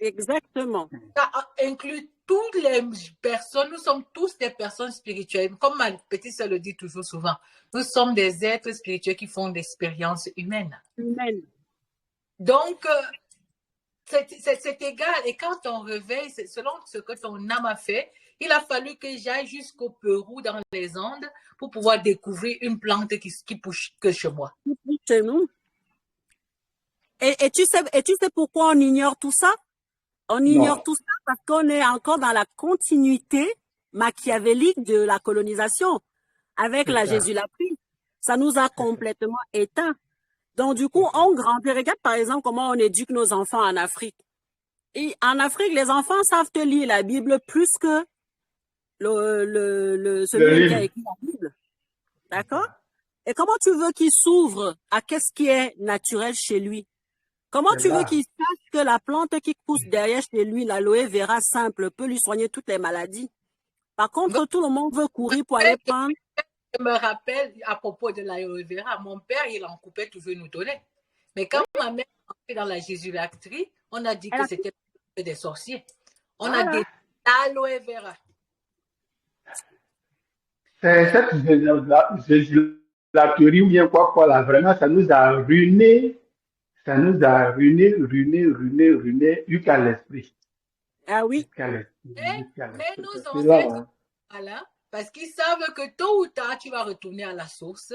Exactement. Ça inclut toutes les personnes. Nous sommes tous des personnes spirituelles. Comme ma petite sœur le dit toujours souvent, nous sommes des êtres spirituels qui font l'expérience humaine. Donc, c'est égal. Et quand on réveille, selon ce que ton âme a fait, il a fallu que j'aille jusqu'au Pérou, dans les Andes, pour pouvoir découvrir une plante qui pousse que chez moi. Chez nous. Et tu sais pourquoi on ignore tout ça? On ignore tout ça parce qu'on est encore dans la continuité machiavélique de la colonisation avec la Jésus-la-Prie. Ça nous a complètement éteints. Donc, du coup, on grandit. Regarde, par exemple, comment on éduque nos enfants en Afrique. Et en Afrique, les enfants savent te lire la Bible plus que celui qui a écrit la Bible. D'accord? Et comment tu veux qu'il s'ouvre à qu'est-ce qui est naturel chez lui? Comment tu veux qu'il sache que la plante qui pousse derrière chez lui, l'aloe vera simple, peut lui soigner toutes les maladies? Par contre, tout le monde veut courir pour aller prendre. Je me rappelle, à propos de l'aloe vera, mon père, il en coupait toujours nous donner. Mais quand ma mère est entrée dans la jésulacterie, on a dit que c'était des sorciers. On a dit l'aloe vera. C'est cette jésulacterie ou bien quoi là, vraiment, ça nous a ruiné. Ça nous a ruiné jusqu'à l'esprit. Ah oui. Mais nos C'est là, ancêtres, hein. voilà, parce qu'ils savent que tôt ou tard, tu vas retourner à la source.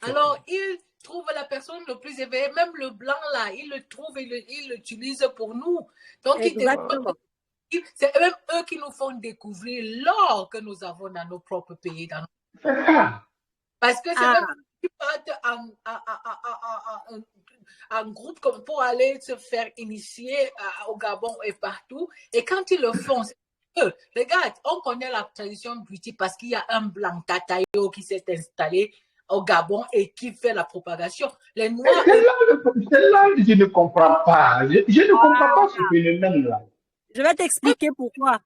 Alors, ils trouvent la personne le plus éveillée, même le blanc là, ils le trouvent et ils l'utilisent pour nous. Donc, Exactement. c'est même eux qui nous font découvrir l'or que nous avons dans nos propres pays. C'est ça. Parce que c'est Ah, même qu'ils partent en groupe comme pour aller se faire initier au Gabon et partout. Et quand ils le font, c'est eux. Regarde, on connaît la tradition beauty parce qu'il y a un blanc Tatayo qui s'est installé au Gabon et qui fait la propagation. Les Noirs, C'est là que je ne comprends pas. Je ne comprends pas ce phénomène-là. je vais t'expliquer pourquoi.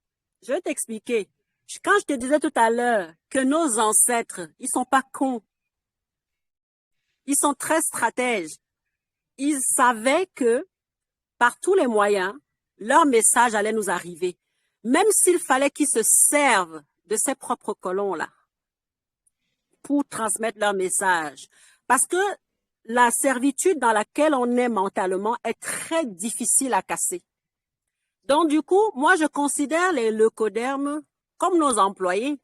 Je vais t'expliquer. Quand je te disais tout à l'heure que nos ancêtres, ils sont pas cons. Ils sont très stratèges. Ils savaient que par tous les moyens, leur message allait nous arriver. Même s'il fallait qu'ils se servent de ces propres colons-là pour transmettre leur message. Parce que la servitude dans laquelle on est mentalement est très difficile à casser. Donc, du coup, moi, je considère les leucodermes comme nos employés.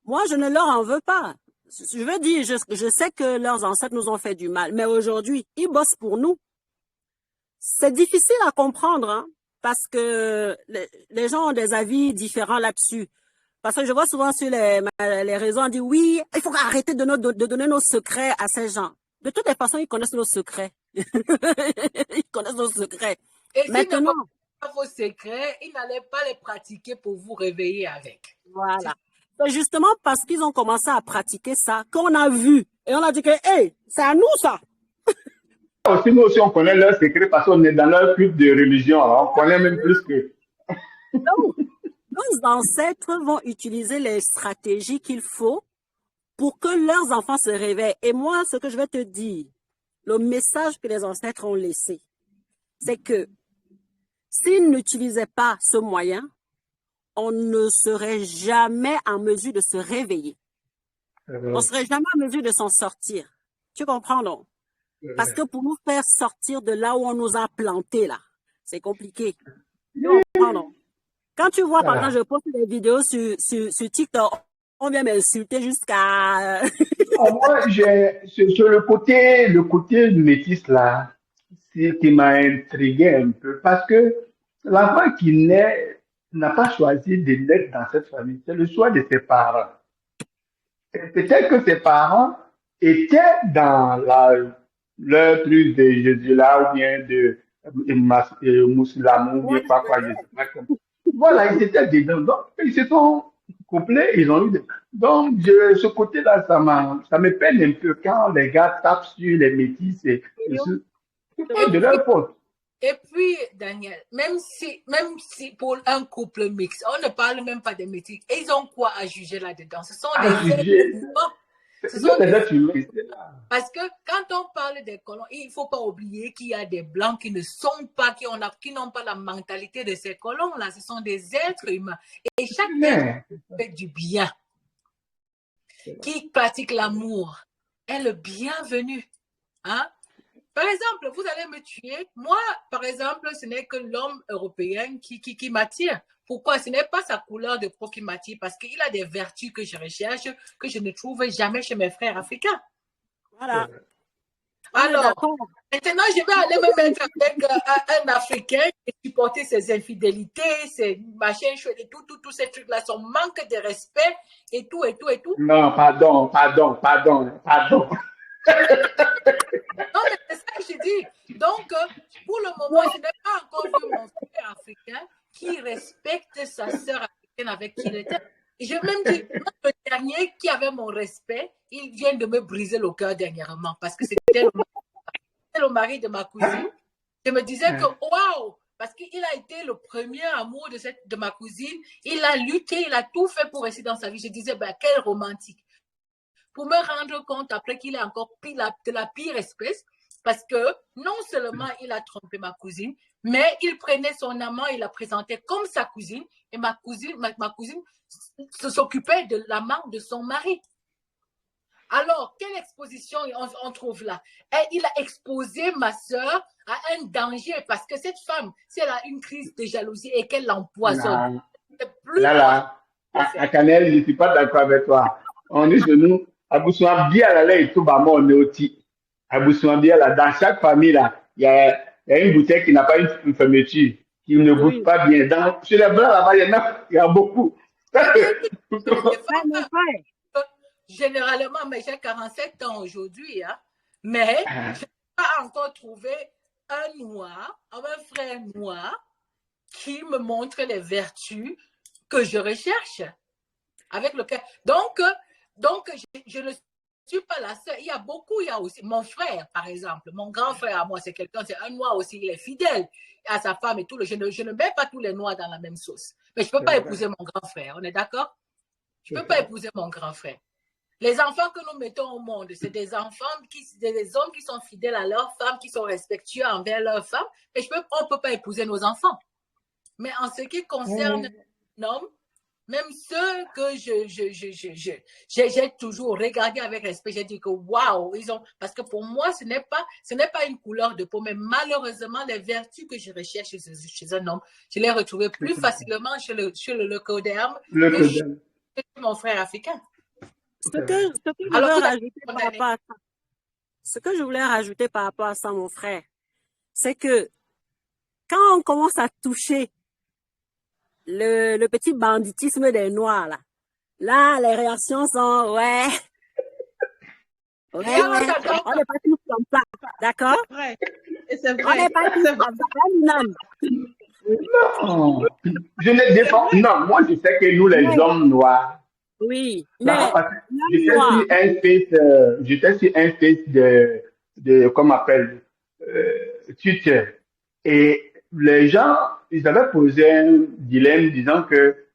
Moi, je ne leur en veux pas. Je veux dire, je sais que leurs ancêtres nous ont fait du mal, mais aujourd'hui, ils bossent pour nous. C'est difficile à comprendre, hein, parce que les gens ont des avis différents là-dessus. Parce que je vois souvent sur les réseaux, on dit oui, il faut arrêter de donner nos secrets à ces gens. De toutes les façons, ils connaissent nos secrets. Ils connaissent nos secrets. et s'ils ne Maintenant, connaissent pas vos secrets, ils n'allaient pas les pratiquer pour vous réveiller avec. voilà. C'est justement parce qu'ils ont commencé à pratiquer ça qu'on a vu. Et on a dit que, hey, c'est à nous ça. Aussi, nous aussi, on connaît leurs secrets parce qu'on est dans leur culte de religion. On connaît même plus que. Donc, nos ancêtres vont utiliser les stratégies qu'il faut pour que leurs enfants se réveillent. Et moi, ce que je vais te dire, le message que les ancêtres ont laissé, c'est que s'ils n'utilisaient pas ce moyen, on ne serait jamais en mesure de se réveiller. On ne serait jamais en mesure de s'en sortir. Tu comprends, non? Parce que pour nous faire sortir de là où on nous a plantés, là, c'est compliqué. Tu comprends, non? Quand tu vois, par exemple, je poste des vidéos sur TikTok, on vient m'insulter jusqu'à... Moi, sur le côté métis là, c'est qui m'a intrigué un peu parce que l'enfant qui naît n'a pas choisi de naître dans cette famille, c'est le choix de ses parents. Et peut-être que ses parents étaient dans leur truc de Jésus là ou bien de Mousselamou, ou bien quoi, je sais pas comment. Voilà, ils étaient dedans. Donc, ils se sont couplés, ils ont eu des... Donc, ce côté-là, ça me peine un peu quand les gars tapent sur les métis. C'est pas de leur faute. Et puis, Daniel, même si pour un couple mixte, on ne parle même pas des métis, et ils ont quoi à juger là-dedans? Ce sont des êtres humains. Ce sont des êtres humains. Parce que quand on parle des colons, il ne faut pas oublier qu'il y a des blancs qui ne sont pas, qui n'ont pas la mentalité de ces colons-là. Ce sont des êtres humains. Et chaque être fait du bien, qui pratique l'amour, est le bienvenu. Hein? Par exemple, vous allez me tuer. Moi, par exemple, ce n'est que l'homme européen qui m'attire. Pourquoi? Ce n'est pas sa couleur de peau qui m'attire, parce qu'il a des vertus que je recherche, que je ne trouve jamais chez mes frères africains. Voilà. Alors, maintenant, je vais aller me mettre avec un Africain et supporter ses infidélités, ses machins chouettes et tous ces trucs-là, son manque de respect et tout. Non, pardon. Non, mais c'est ça que je dis. Donc, pour le moment, je n'ai pas encore vu mon frère africain qui respecte sa sœur africaine avec qui il était. Et je même dit, le dernier qui avait mon respect, il vient de me briser le cœur dernièrement parce que c'était le mari de ma cousine. Je me disais que, waouh, parce qu'il a été le premier amour de ma cousine. Il a lutté, il a tout fait pour rester dans sa vie. Je disais, ben, quel romantique. Pour me rendre compte après qu'il est encore de la pire espèce, parce que non seulement il a trompé ma cousine, mais il prenait son amant, il la présentait comme sa cousine, et ma cousine s'occupait de l'amant de son mari. Alors, quelle exposition on trouve là? Il a exposé ma soeur à un danger parce que cette femme, si elle a une crise de jalousie et qu'elle l'empoisonne, c'est plus Là, à Canel, je ne suis pas d'accord avec toi. On est chez nous, à Boussouambia, là, et tout, bah, moi, on est aussi. À Boussouambia, là, dans chaque famille, là, il y a une bouteille qui n'a pas une fermeture, qui ne goûte Oui. pas bien. Chez les Blancs, là-bas, il y a beaucoup. Mon frère. Généralement, mais j'ai 47 ans aujourd'hui, hein, mais je n'ai pas encore trouvé un noir, un frère noir, qui me montre les vertus que je recherche. Avec lequel... Donc je ne suis pas la seule. Il y a aussi mon frère, par exemple. Mon grand frère à moi, c'est quelqu'un, c'est un noir aussi, il est fidèle à sa femme et tout. Je ne mets pas tous les noirs dans la même sauce. Mais je ne peux pas épouser mon grand frère, on est d'accord? Je ne peux pas épouser mon grand frère. Les enfants que nous mettons au monde, c'est des enfants, des hommes qui sont fidèles à leur femme, qui sont respectueux envers leur femme. Et on ne peut pas épouser nos enfants. Mais en ce qui concerne l'homme, même ceux que j'ai toujours regardé avec respect, j'ai dit que waouh, parce que pour moi, ce n'est pas une couleur de peau, mais malheureusement, les vertus que je recherche chez un homme, je les retrouvais plus facilement chez le leucoderme que chez mon frère africain. Ce que je voulais rajouter par rapport à ça, mon frère, c'est que quand on commence à toucher le petit banditisme des Noirs, là, les réactions sont, ouais, on n'est pas tous comme ça, d'accord? C'est vrai. On n'est pas tous comme ça, Non, je ne défends. Non, moi, je sais que nous, les hommes noirs, oui, là, mais j'étais sur un face comment on appelle, Twitter. Et les gens, ils avaient posé un dilemme disant que,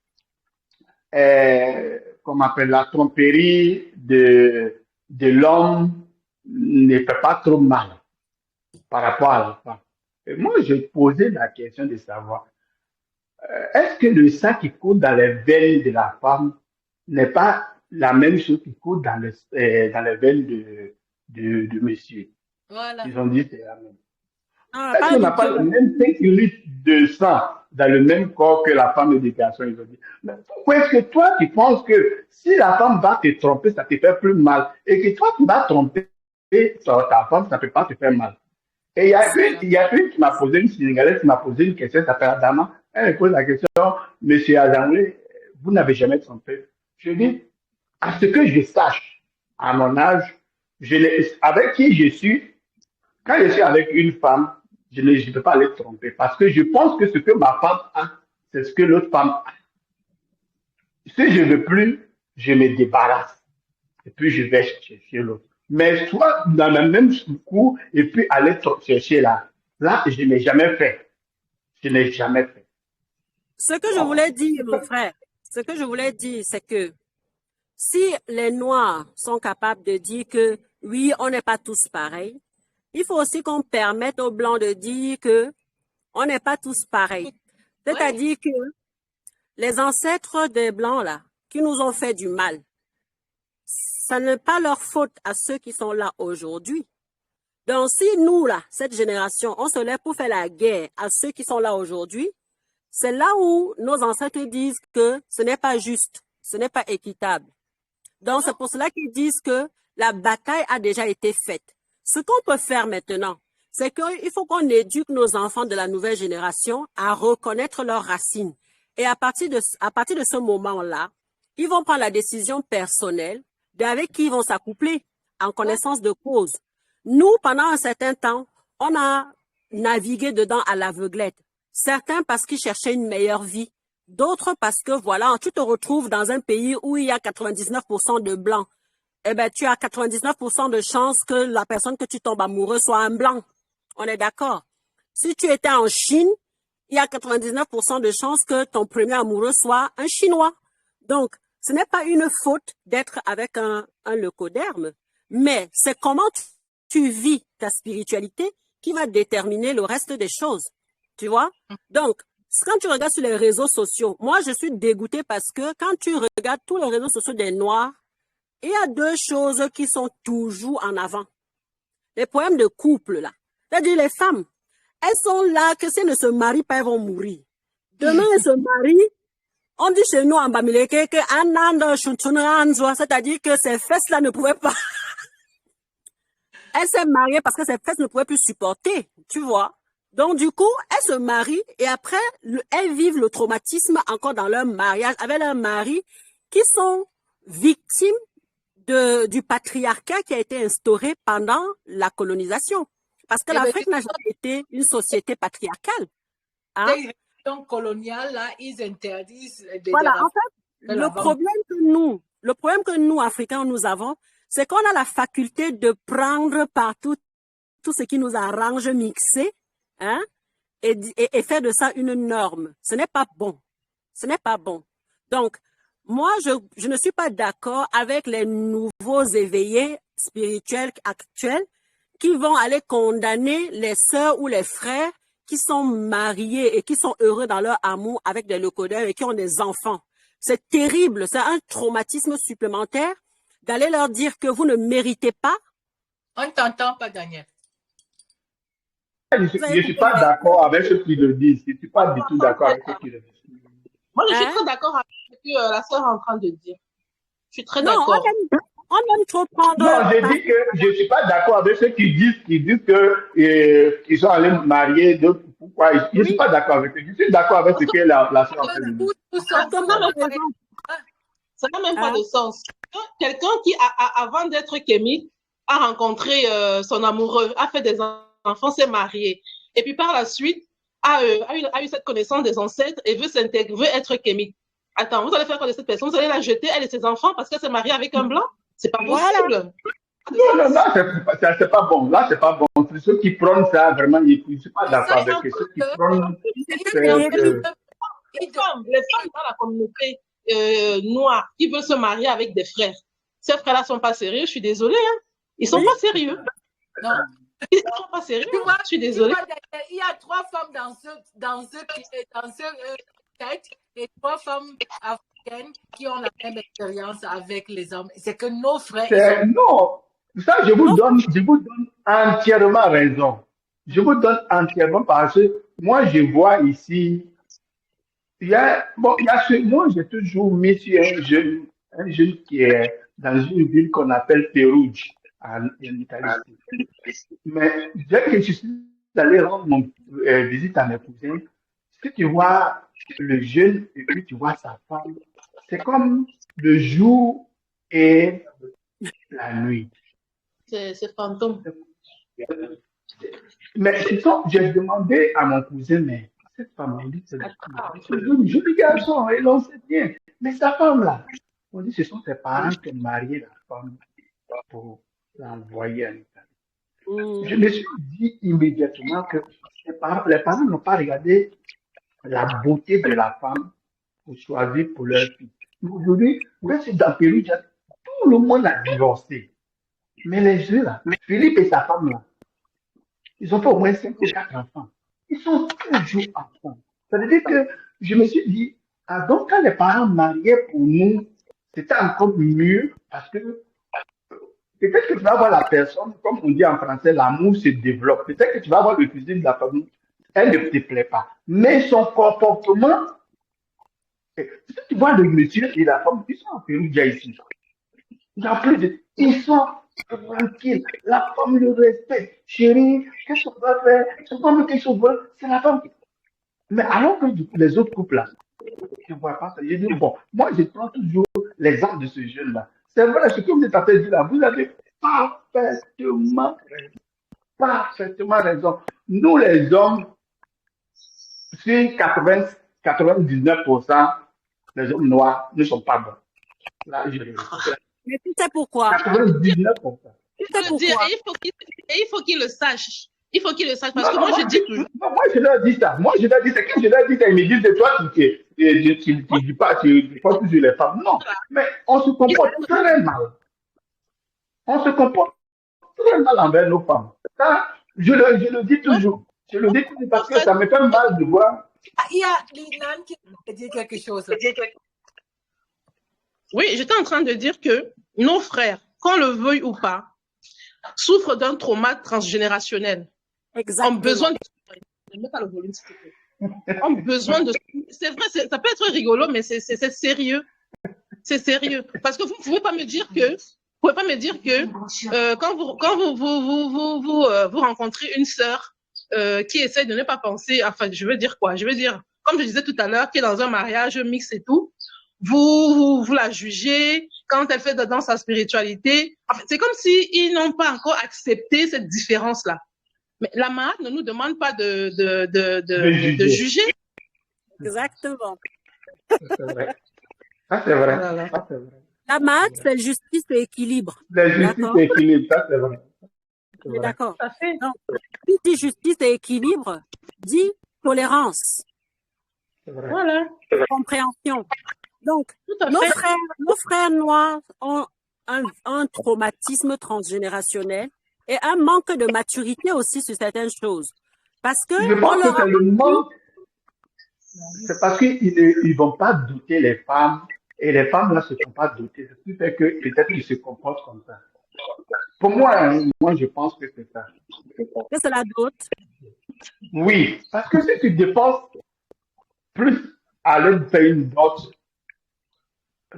comment on appelle, la tromperie de l'homme ne fait pas trop mal par rapport à la femme. Et moi, j'ai posé la question de savoir, est-ce que le sang qui coule dans les veines de la femme n'est pas la même chose qui coule dans les veines de monsieur? Voilà. Ils ont dit que c'est la même. Ah, Est-ce qu'on n'a pas le même 5 litres de sang dans le même corps que la femme et des garçons? Ils ont dit. Mais pourquoi est-ce que toi, tu penses que si la femme va te tromper, ça te fait plus mal, et que toi, tu vas tromper ta femme, ça ne peut pas te faire mal? Et il y a une qui m'a posé, une Sénégalaise qui m'a posé une question, ça s'appelle Adama. Elle me pose la question, Monsieur Adamé, vous n'avez jamais trompé. Je dis, à ce que je sache, à mon âge, avec qui je suis, quand je suis avec une femme, je ne peux pas les tromper parce que je pense que ce que ma femme a, c'est ce que l'autre femme a. Si je ne veux plus, je me débarrasse et puis je vais chercher l'autre. Mais soit dans le même coup et puis aller chercher là, je n'ai jamais fait. Je n'ai jamais fait. Ce que je voulais dire, mon frère, ce que je voulais dire, c'est que si les Noirs sont capables de dire que oui, on n'est pas tous pareils, il faut aussi qu'on permette aux Blancs de dire que on n'est pas tous pareils. C'est-à-dire que les ancêtres des Blancs, là, qui nous ont fait du mal, ça n'est pas leur faute à ceux qui sont là aujourd'hui. Donc, si nous, là, cette génération, on se lève pour faire la guerre à ceux qui sont là aujourd'hui, c'est là où nos ancêtres disent que ce n'est pas juste, ce n'est pas équitable. Donc, c'est pour cela qu'ils disent que la bataille a déjà été faite. Ce qu'on peut faire maintenant, c'est qu'il faut qu'on éduque nos enfants de la nouvelle génération à reconnaître leurs racines. Et à partir de ce moment-là, ils vont prendre la décision personnelle d'avec qui ils vont s'accoupler en connaissance de cause. Nous, pendant un certain temps, on a navigué dedans à l'aveuglette. Certains parce qu'ils cherchaient une meilleure vie. D'autres parce que, voilà, tu te retrouves dans un pays où il y a 99% de blancs. Eh bien, tu as 99% de chances que la personne que tu tombes amoureux soit un blanc. On est d'accord. Si tu étais en Chine, il y a 99% de chances que ton premier amoureux soit un Chinois. Donc, ce n'est pas une faute d'être avec un leucoderme, mais c'est comment tu vis ta spiritualité qui va déterminer le reste des choses. Tu vois? Donc, quand tu regardes sur les réseaux sociaux, moi, je suis dégoûtée parce que quand tu regardes tous les réseaux sociaux des Noirs, il y a deux choses qui sont toujours en avant. Les problèmes de couple, là. C'est-à-dire, les femmes, elles sont là que si elles ne se marient pas, elles vont mourir. Demain, elles se marient. On dit chez nous en Bamileke que Ananda Shunchunranzwa, c'est-à-dire que ces fesses-là ne pouvaient pas. Elle s'est mariée parce que ses fesses ne pouvaient plus supporter, tu vois. Donc, du coup, elles se marient et après, elles vivent le traumatisme encore dans leur mariage avec leur mari qui sont victimes du patriarcat qui a été instauré pendant la colonisation. Parce que l'Afrique n'a jamais été une société patriarcale. Hein? Les régions coloniales, là, ils interdisent des voilà, en fait, le problème que nous, Africains, nous avons, c'est qu'on a la faculté de prendre partout tout ce qui nous arrange, mixer, hein, et faire de ça une norme. Ce n'est pas bon. Ce n'est pas bon. Donc, moi, je ne suis pas d'accord avec les nouveaux éveillés spirituels actuels qui vont aller condamner les sœurs ou les frères qui sont mariés et qui sont heureux dans leur amour avec des locodeurs et qui ont des enfants. C'est terrible, c'est un traumatisme supplémentaire d'aller leur dire que vous ne méritez pas. On ne t'entend pas, Daniel. Je ne suis pas d'accord avec ceux qui le disent. Je ne suis pas du tout d'accord avec ceux qui le disent. Moi, je suis très d'accord avec ce que la sœur est en train de dire. Je suis très d'accord. On aime trop prendre... Non, j'ai dit que je ne suis pas d'accord avec ceux qui disent que ils sont allés marier. Pourquoi? Je ne suis pas d'accord avec eux. Je suis d'accord avec ce que la sœur a fait. Ça n'a même pas de sens. Quelqu'un qui, avant d'être kémique, a rencontré son amoureux, a fait des enfants, s'est marié. Et puis par la suite, a eu cette connaissance des ancêtres et veut s'intégrer, veut être kémique. Attends, vous allez faire quoi de cette personne? Vous allez la jeter, elle et ses enfants, parce qu'elle s'est mariée avec un blanc? C'est pas possible. Voilà. Non, c'est pas bon. Là, c'est pas bon. Ceux qui prennent ça, vraiment, je ne suis pas d'accord avec eux. Ceux qui prennent... Les femmes dans la communauté noire qui veulent se marier avec des frères. Ces frères-là ne sont pas sérieux, je suis désolée. Hein. Ils ne sont pas sérieux. Non. Ils ne sont pas sérieux, je suis désolée. Il y a 3 femmes dans ce tête et 3 femmes africaines qui ont la même expérience avec les hommes. C'est que nos frères... Non, ça, je vous donne entièrement raison. Je vous donne entièrement parce que moi, je vois ici... moi, j'ai toujours mis sur un jeune qui est dans une ville qu'on appelle Pérouge, en Italie. Mais dès que je suis allé rendre visite à mes cousins, si tu vois le jeune et puis tu vois sa femme, c'est comme le jour et la nuit. C'est fantôme. Mais j'ai demandé à mon cousin, mais cette femme, on dit, c'est un joli garçon, et l'on sait bien. Mais sa femme là, on dit, ce sont ses parents qui ont marié la femme pour l'envoyer en Italie. Je me suis dit immédiatement que les parents n'ont pas regardé la beauté de la femme pour choisir pour leur fille. Aujourd'hui, même si dans Pérou, tout le monde a divorcé. Mais les jeux là, Philippe et sa femme là, ils ont fait au moins 5 ou 4 enfants. Ils sont toujours enfants. Ça veut dire que je me suis dit, donc quand les parents mariaient pour nous, c'était encore mieux parce que peut-être que tu vas voir la personne, comme on dit en français, l'amour se développe. Peut-être que tu vas voir le cuisine de la famille, elle ne te plaît pas. Mais son comportement, si tu vois le monsieur et la femme, ils sont en Pérou déjà ici. Il y a plus de... Ils sont tranquilles. La femme le respecte. Chérie, qu'est-ce qu'on va faire? C'est comme quelque chose, c'est la femme qui... Mais alors que les autres couples là, je ne vois pas ça. Je dis, bon, moi je prends toujours l'exemple de ce jeune-là. C'est vrai, ce que vous êtes en train de dire là, vous avez parfaitement raison. Nous les hommes, sur 99%, les hommes noirs ne sont pas bons. Là, je le dis. Mais tu sais pourquoi? 99%. Il faut qu'il le sache. Il faut qu'il le sache parce que moi je dis toujours. Moi je leur dis ça. Moi je leur dis ça. Quand je leur dis ça, ils me disent de toi tu dis pas, tu portes toujours les femmes. Non. Mais on se comporte très mal. On se comporte très mal envers nos femmes. Ça, je le dis toujours. Je le dis toujours parce que ça me fait mal de voir. Il y a Linan qui veut dire quelque chose. Oui, j'étais en train de dire que nos frères, qu'on le veuille ou pas, souffrent d'un trauma transgénérationnel. Exactement. Ont besoin de... Ne mets pas le volume, s'il te plaît. Ont besoin de... C'est vrai, ça peut être rigolo, mais c'est sérieux. C'est sérieux. Parce que vous ne pouvez pas me dire que... quand vous rencontrez une sœur qui essaie de ne pas penser... Enfin, je veux dire quoi? Je veux dire, comme je disais tout à l'heure, qui est dans un mariage mixte et tout, vous la jugez quand elle fait dans sa spiritualité. Enfin, c'est comme s'ils n'ont pas encore accepté cette différence-là. Mais la Mahat ne nous demande pas de juger. Exactement. C'est vrai. Ça, c'est vrai. Voilà. Ça, c'est vrai. La Mahat, c'est justice et équilibre. La justice et équilibre, ça, c'est vrai. D'accord. Parfait. Donc, qui dit justice et équilibre, dit tolérance. Voilà. Compréhension. Donc, Tout à fait. nos frères noirs ont un traumatisme transgénérationnel et un manque de maturité aussi sur certaines choses. Parce que je pense que c'est le manque. C'est parce qu'ils ne vont pas douter les femmes et les femmes là se font pas douter. Ce qui fait que peut-être qu'ils se comportent comme ça. Pour moi, je pense que c'est ça. que c'est la dot. Oui, parce que si tu dépenses plus à leur faire une dot,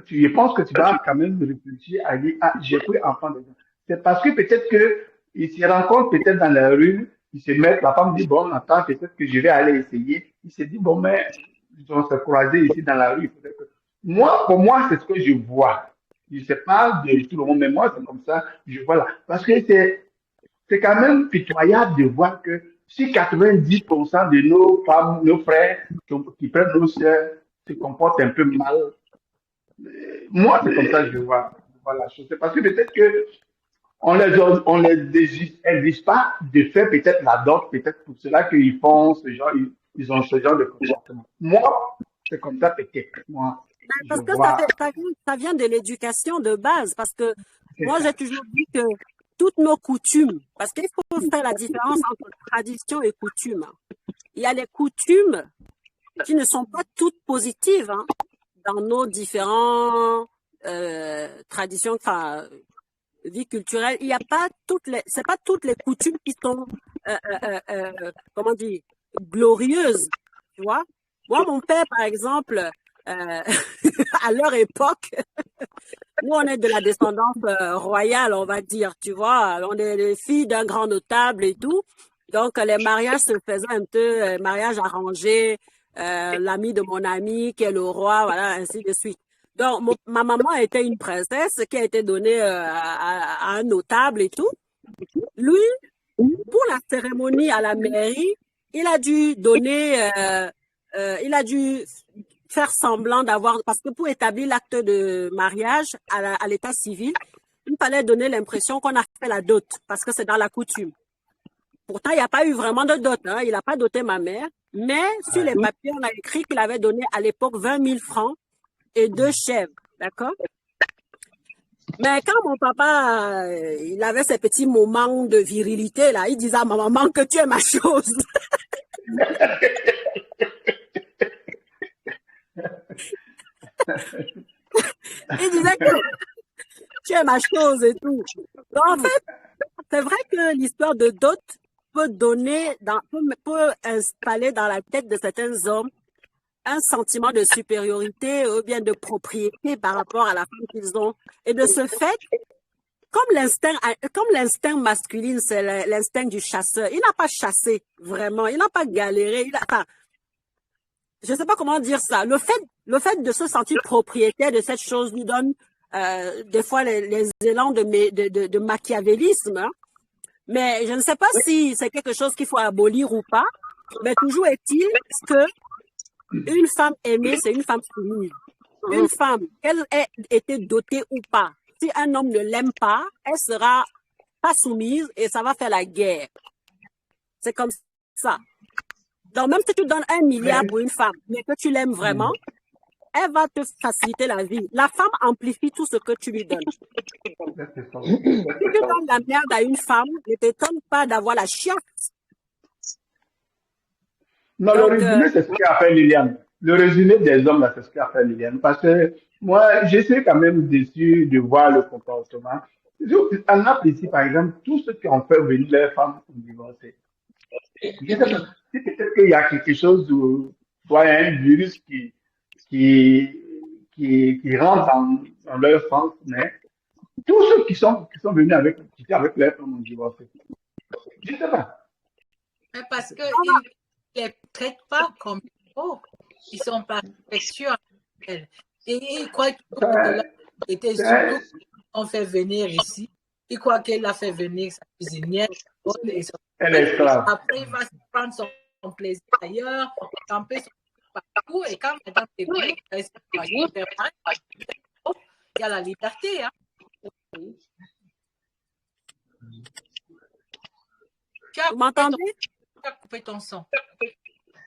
je pense que tu dois quand même réfléchir à dire, ah, j'ai pris enfant de gens. C'est parce que peut-être qu'ils se rencontrent peut-être dans la rue, ils se mettent, la femme dit, bon, attends, peut-être que je vais aller essayer. Il se dit, bon, mais ils vont se croiser ici dans la rue. Moi, pour moi, c'est ce que je vois. Je ne sais pas de tout le monde, mais moi, c'est comme ça, je vois là. Parce que c'est quand même pitoyable de voir que si 90% de nos femmes, nos frères qui prennent nos sœurs se comportent un peu mal, moi, c'est comme ça que je vois la chose. C'est parce que peut-être que on les exige pas de faire peut-être la dot, peut-être pour cela qu'ils font ce genre, ils ont ce genre de comportement. Moi, c'est comme ça peut-être. Moi, Parce que ça vient de l'éducation de base. Parce que moi, j'ai toujours dit que toutes nos coutumes, parce qu'il faut faire la différence entre tradition et coutume. Il y a les coutumes qui ne sont pas toutes positives dans nos différentes traditions, enfin, vie culturelle. Il n'y a pas c'est pas toutes les coutumes qui sont, comment dire, glorieuses, tu vois. Moi, mon père, par exemple, à leur époque, nous, on est de la descendance royale, on va dire, tu vois. On est les filles d'un grand notable et tout. Donc, les mariages se faisaient un peu, mariage arrangé, l'ami de mon ami qui est le roi, voilà, ainsi de suite. Donc, ma maman était une princesse qui a été donnée à un notable et tout. Lui, pour la cérémonie à la mairie, il a dû donner, il a dû faire semblant d'avoir, parce que pour établir l'acte de mariage à l'état civil, il fallait donner l'impression qu'on a fait la dot, parce que c'est dans la coutume. Pourtant, il n'y a pas eu vraiment de dot, il n'a pas doté ma mère, mais sur les papiers, on a écrit qu'il avait donné à l'époque 20 000 francs et 2 chèvres, d'accord? Mais quand mon papa, il avait ses petits moments de virilité, là, il disait à ma maman que tu es ma chose. Il disait que tu es ma chose et tout. Donc, en fait, c'est vrai que l'histoire de dot peut installer dans la tête de certains hommes un sentiment de supériorité ou bien de propriété par rapport à la femme qu'ils ont. Et de ce fait, comme l'instinct masculin, c'est l'instinct du chasseur, il n'a pas chassé vraiment, il n'a pas galéré, je ne sais pas comment dire ça. Le fait de se sentir propriétaire de cette chose nous donne des fois les élans de machiavélisme. Mais je ne sais pas si c'est quelque chose qu'il faut abolir ou pas. Mais toujours est-il que une femme aimée, c'est une femme soumise. Une femme, qu'elle ait été dotée ou pas, si un homme ne l'aime pas, elle sera pas soumise et ça va faire la guerre. C'est comme ça. Donc, même si tu donnes 1 milliard pour une femme, mais que tu l'aimes vraiment, elle va te faciliter la vie. La femme amplifie tout ce que tu lui donnes. Si tu donnes la merde à une femme, ne t'étonne pas d'avoir la chiasse. Non, le résumé, c'est ce qu'a fait Liliane. Le résumé des hommes, là, c'est ce qu'a fait Liliane. Parce que Moi, je suis quand même déçu de voir le comportement. En Afrique, par exemple, tous ceux qui ont fait venir leurs femmes sont divorcés. Je sais pas, si peut-être qu'il y a quelque chose où, soit il y a un virus qui, qui rentre dans leur sens, mais tous ceux qui sont venus qui étaient avec leurs femmes ont divorcé. Je sais pas. Mais parce qu'ils ne les traitent pas comme il faut. Ils ne sont pas respectueux avec elles. Et ils croient que cela était surtout qu'on fait venir ici. Ils croient qu'elle a fait venir sa cuisinière. Elle est esclave. Après, il va se prendre son plaisir ailleurs, camper son partout. Et quand madame est venue, il y a la liberté. Hein. Vous m'entendez? Tu as coupé ton son.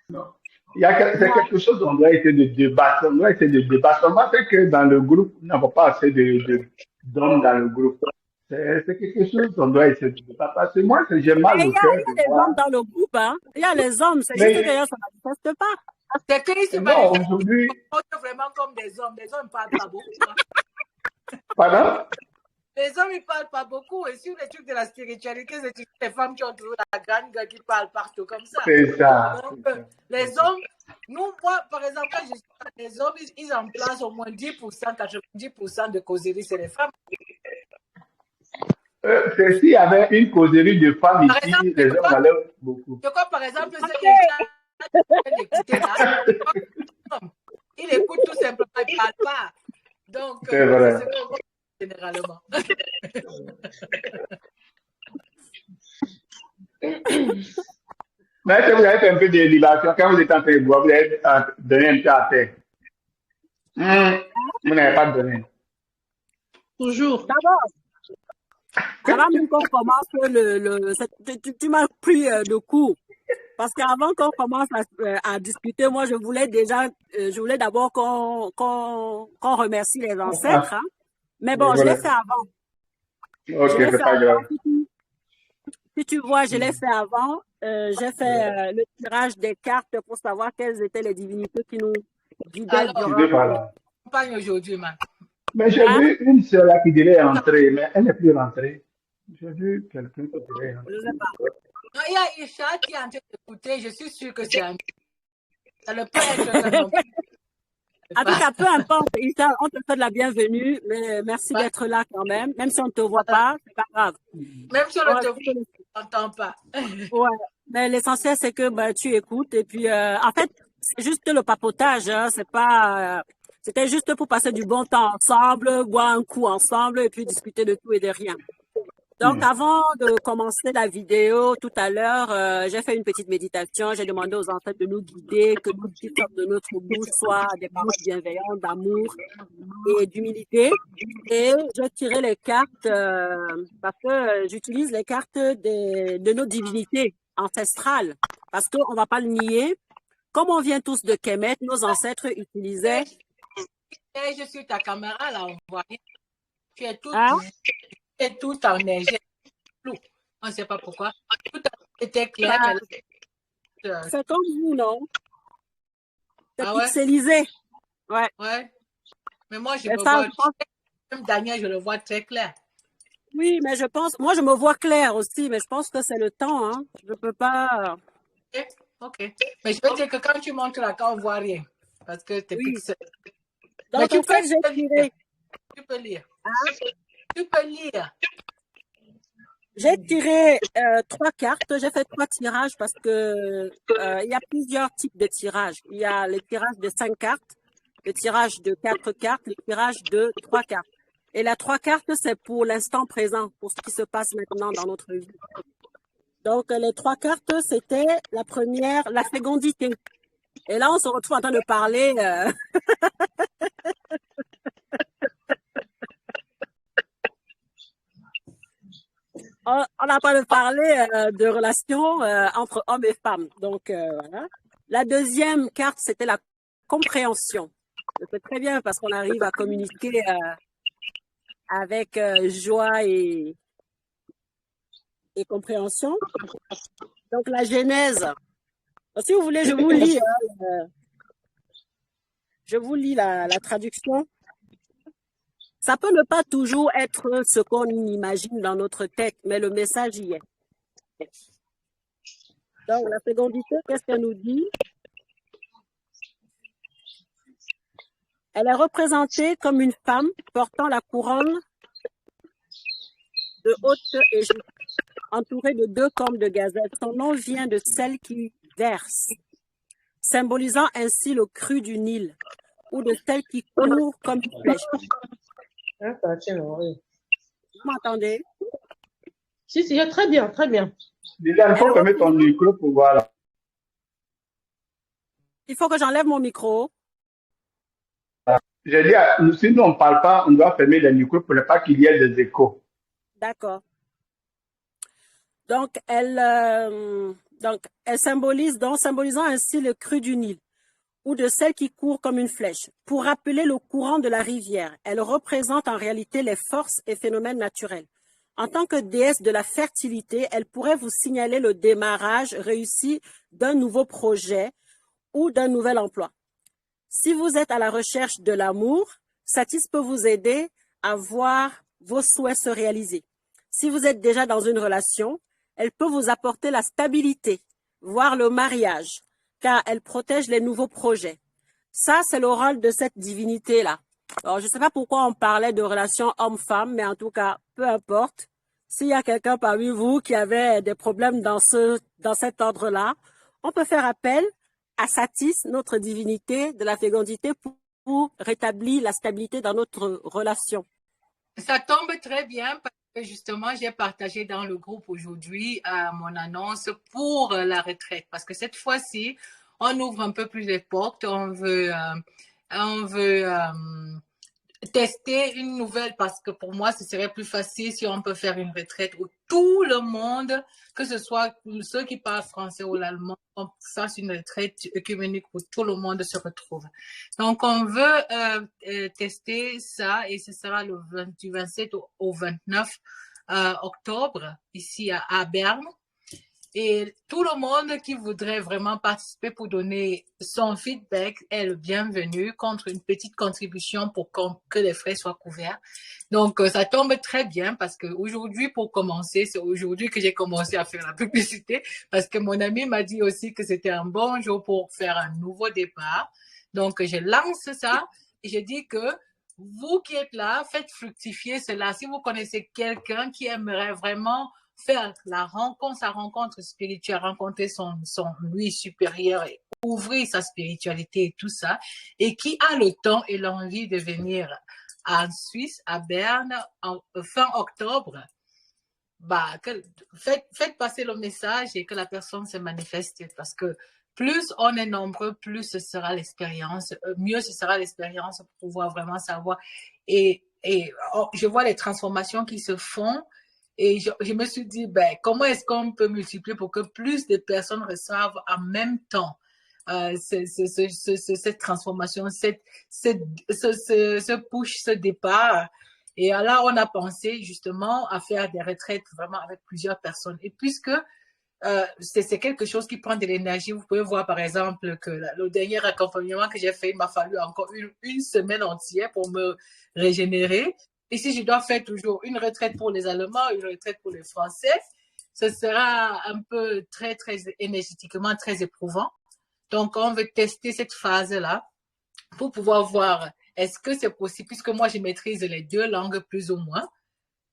Non. C'est quelque chose qu'on doit essayer de débattre. On doit essayer de débattre. Seulement, c'est que dans le groupe, nous n'avons pas assez d'hommes dans le groupe. C'est quelque chose qu'on doit essayer de débattre. Parce que moi, j'ai mal au cœur de voir. Il y a les hommes dans le groupe. Hein? Il y a les hommes. C'est juste que d'ailleurs, ça ne manifeste pas. C'est qu'ils se manifestent aujourd'hui vraiment comme des hommes. Les hommes ne parlent pas beaucoup. Hein? Pardon? Les hommes, ils ne parlent pas beaucoup. Et sur les trucs de la spiritualité, c'est les femmes qui ont toujours la grande gueule qui parlent partout comme ça. C'est ça. Donc, les hommes, nous, moi, par exemple, quand je suis les hommes, ils en placent au moins 10%, 90% de causerie, c'est les femmes. C'est s'il y avait une causerie de femmes par ici, exemple, les hommes allaient beaucoup. Je crois, par exemple, c'est que il écoute tout simplement, il ne parle pas. Donc, c'est vrai. Généralement. Mais est-ce que vous avez fait un peu de libération quand vous êtes en train de boire, vous avez donné un peu à terre? Vous n'avez pas donné. Toujours. Ça va même qu'on commence tu m'as pris de court. Parce qu'avant qu'on commence à discuter, moi, je voulais d'abord qu'on remercie les ancêtres. Hein. Mais bon, je l'ai fait avant. Ok, c'est pas grave. Si tu vois, je l'ai fait avant. J'ai fait le tirage des cartes pour savoir quelles étaient les divinités qui nous guidaient durant la campagne aujourd'hui, man. Mais j'ai vu une seule qui devait rentrer, mais elle n'est plus rentrée. J'ai vu quelqu'un qui devait rentrer. Je ne sais pas. Non, il y a Isha qui est en train d'écouter. Je suis sûre que c'est un... Ça ne peut être... En tout cas, peu importe, Isha, on te souhaite la bienvenue, mais merci d'être là quand même. Même si on ne te voit pas, c'est pas grave. Même si on ne te entend pas. Ouais, mais l'essentiel, c'est que tu écoutes. Et puis, en fait, c'est juste le papotage. Hein, c'est pas... c'était juste pour passer du bon temps ensemble, boire un coup ensemble et puis discuter de tout et de rien. Donc, avant de commencer la vidéo tout à l'heure, j'ai fait une petite méditation. J'ai demandé aux ancêtres de nous guider, que nous qui sortent de notre bouche soient des bouches bienveillantes, d'amour et d'humilité. Et j'ai tiré les cartes parce que j'utilise les cartes de nos divinités ancestrales. Parce qu'on ne va pas le nier. Comme on vient tous de Kemet, nos ancêtres utilisaient... Je suis ta caméra, là, on voit rien. Tu es tout enneigé. On ne sait pas pourquoi. Tout était clair. C'est comme vous, non? C'est ouais? pixelisé. Ouais. Mais moi, je me vois... Même Daniel, je le vois très clair. Oui, mais moi, je me vois clair aussi, mais je pense que c'est le temps, hein. Je ne peux pas... Ok. Mais je veux dire que quand tu montres là, on ne voit rien. Parce que tu es pixelé. Donc, en fait, j'ai tiré. Tu peux lire. Tu peux lire. J'ai tiré 3 cartes. J'ai fait 3 tirages parce que il y a plusieurs types de tirages. Il y a le tirage de 5 cartes, le tirage de 4 cartes, le tirage de 3 cartes. Et la 3 cartes, c'est pour l'instant présent, pour ce qui se passe maintenant dans notre vie. Donc, les 3 cartes, c'était la première, la fécondité. Et là, on se retrouve en train de parler... on n'a pas de parler de relations entre hommes et femmes. Donc, voilà. La deuxième carte, c'était la compréhension. C'est très bien parce qu'on arrive à communiquer avec joie et compréhension. Donc, la genèse. Si vous voulez, je vous lis la traduction. Ça peut ne pas toujours être ce qu'on imagine dans notre tête, mais le message y est. Donc, la fécondité, qu'est-ce qu'elle nous dit? Elle est représentée comme une femme portant la couronne de Haute-Égypte, entourée de 2 cornes de gazelle. Son nom vient de celle qui verse, symbolisant ainsi le cru du Nil, ou de celle qui court comme une flèche. Vous m'entendez? Si, très bien, très bien. Déjà, il faut fermer ton micro pour voir. Il faut que j'enlève mon micro. J'ai dit, si nous on ne parle pas, on doit fermer les micros pour ne pas qu'il y ait des échos. D'accord. Donc, elle symbolise, symbolisant ainsi le cru du Nil, ou de celle qui court comme une flèche. Pour rappeler le courant de la rivière, elle représente en réalité les forces et phénomènes naturels. En tant que déesse de la fertilité, elle pourrait vous signaler le démarrage réussi d'un nouveau projet ou d'un nouvel emploi. Si vous êtes à la recherche de l'amour, Satis peut vous aider à voir vos souhaits se réaliser. Si vous êtes déjà dans une relation, elle peut vous apporter la stabilité, voire le mariage, car elle protège les nouveaux projets. Ça, c'est le rôle de cette divinité-là. Alors, je ne sais pas pourquoi on parlait de relation homme-femme, mais en tout cas, peu importe. S'il y a quelqu'un parmi vous qui avait des problèmes dans cet ordre-là, on peut faire appel à Satis, notre divinité de la fécondité, pour rétablir la stabilité dans notre relation. Ça tombe très bien parce que justement, j'ai partagé dans le groupe aujourd'hui mon annonce pour la retraite. Parce que cette fois-ci, on ouvre un peu plus les portes. On veut tester une nouvelle parce que pour moi, ce serait plus facile si on peut faire une retraite où tout le monde, que ce soit ceux qui parlent français ou l'allemand, on fasse une retraite œcuménique où tout le monde se retrouve. Donc, on veut tester ça et ce sera du 27 au 29 octobre ici à Berne. Et tout le monde qui voudrait vraiment participer pour donner son feedback est le bienvenu contre une petite contribution pour que les frais soient couverts. Donc, ça tombe très bien parce que aujourd'hui, pour commencer, c'est aujourd'hui que j'ai commencé à faire la publicité parce que mon ami m'a dit aussi que c'était un bon jour pour faire un nouveau départ. Donc, je lance ça et je dis que vous qui êtes là, faites fructifier cela. Si vous connaissez quelqu'un qui aimerait vraiment faire sa rencontre spirituelle, rencontrer son lui supérieur et ouvrir sa spiritualité et tout ça, et qui a le temps et l'envie de venir en Suisse, à Berne, fin octobre, faites passer le message et que la personne se manifeste parce que plus on est nombreux, plus ce sera l'expérience, mieux ce sera l'expérience pour pouvoir vraiment savoir. Et je vois les transformations qui se font. Et je me suis dit, comment est-ce qu'on peut multiplier pour que plus de personnes reçoivent en même temps cette transformation, ce push, ce départ. Et là, on a pensé justement à faire des retraites vraiment avec plusieurs personnes. Et puisque c'est quelque chose qui prend de l'énergie, vous pouvez voir par exemple que le dernier accompagnement que j'ai fait, il m'a fallu encore une semaine entière pour me régénérer. Et si je dois faire toujours une retraite pour les Allemands, une retraite pour les Français, ce sera un peu très, très énergétiquement très éprouvant. Donc, on veut tester cette phase-là pour pouvoir voir est-ce que c'est possible, puisque moi, je maîtrise les 2 langues plus ou moins.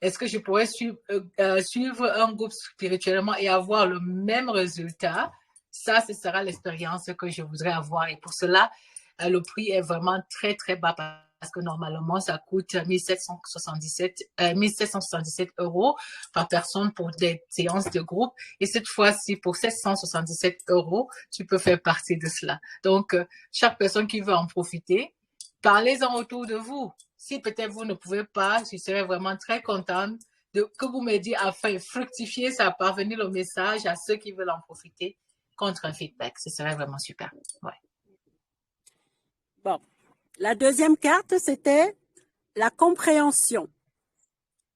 Est-ce que je pourrais suivre un groupe spirituellement et avoir le même résultat? Ça, ce sera l'expérience que je voudrais avoir. Et pour cela, le prix est vraiment très, très bas parce que normalement, ça coûte 1777 € par personne pour des séances de groupe. Et cette fois-ci, pour 777 €, tu peux faire partie de cela. Donc, chaque personne qui veut en profiter, parlez-en autour de vous. Si peut-être vous ne pouvez pas, je serais vraiment très contente que vous m'aidiez à faire fructifier ça, parvenir le message à ceux qui veulent en profiter contre un feedback. Ce serait vraiment super. Ouais. Bon. La deuxième carte, c'était la compréhension.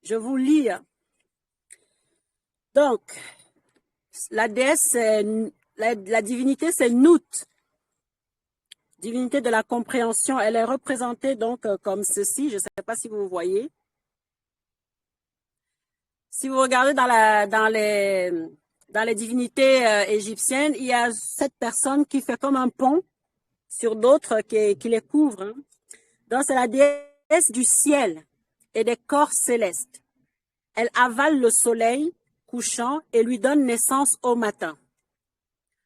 Je vous lis. Donc, la déesse, la divinité, c'est Nout. divinité de la compréhension, elle est représentée donc comme ceci. Je ne sais pas si vous voyez. Si vous regardez dans les divinités égyptiennes, il y a cette personne qui fait comme un pont sur d'autres qui les couvrent. Hein. Donc, c'est la déesse du ciel et des corps célestes. Elle avale le soleil couchant et lui donne naissance au matin.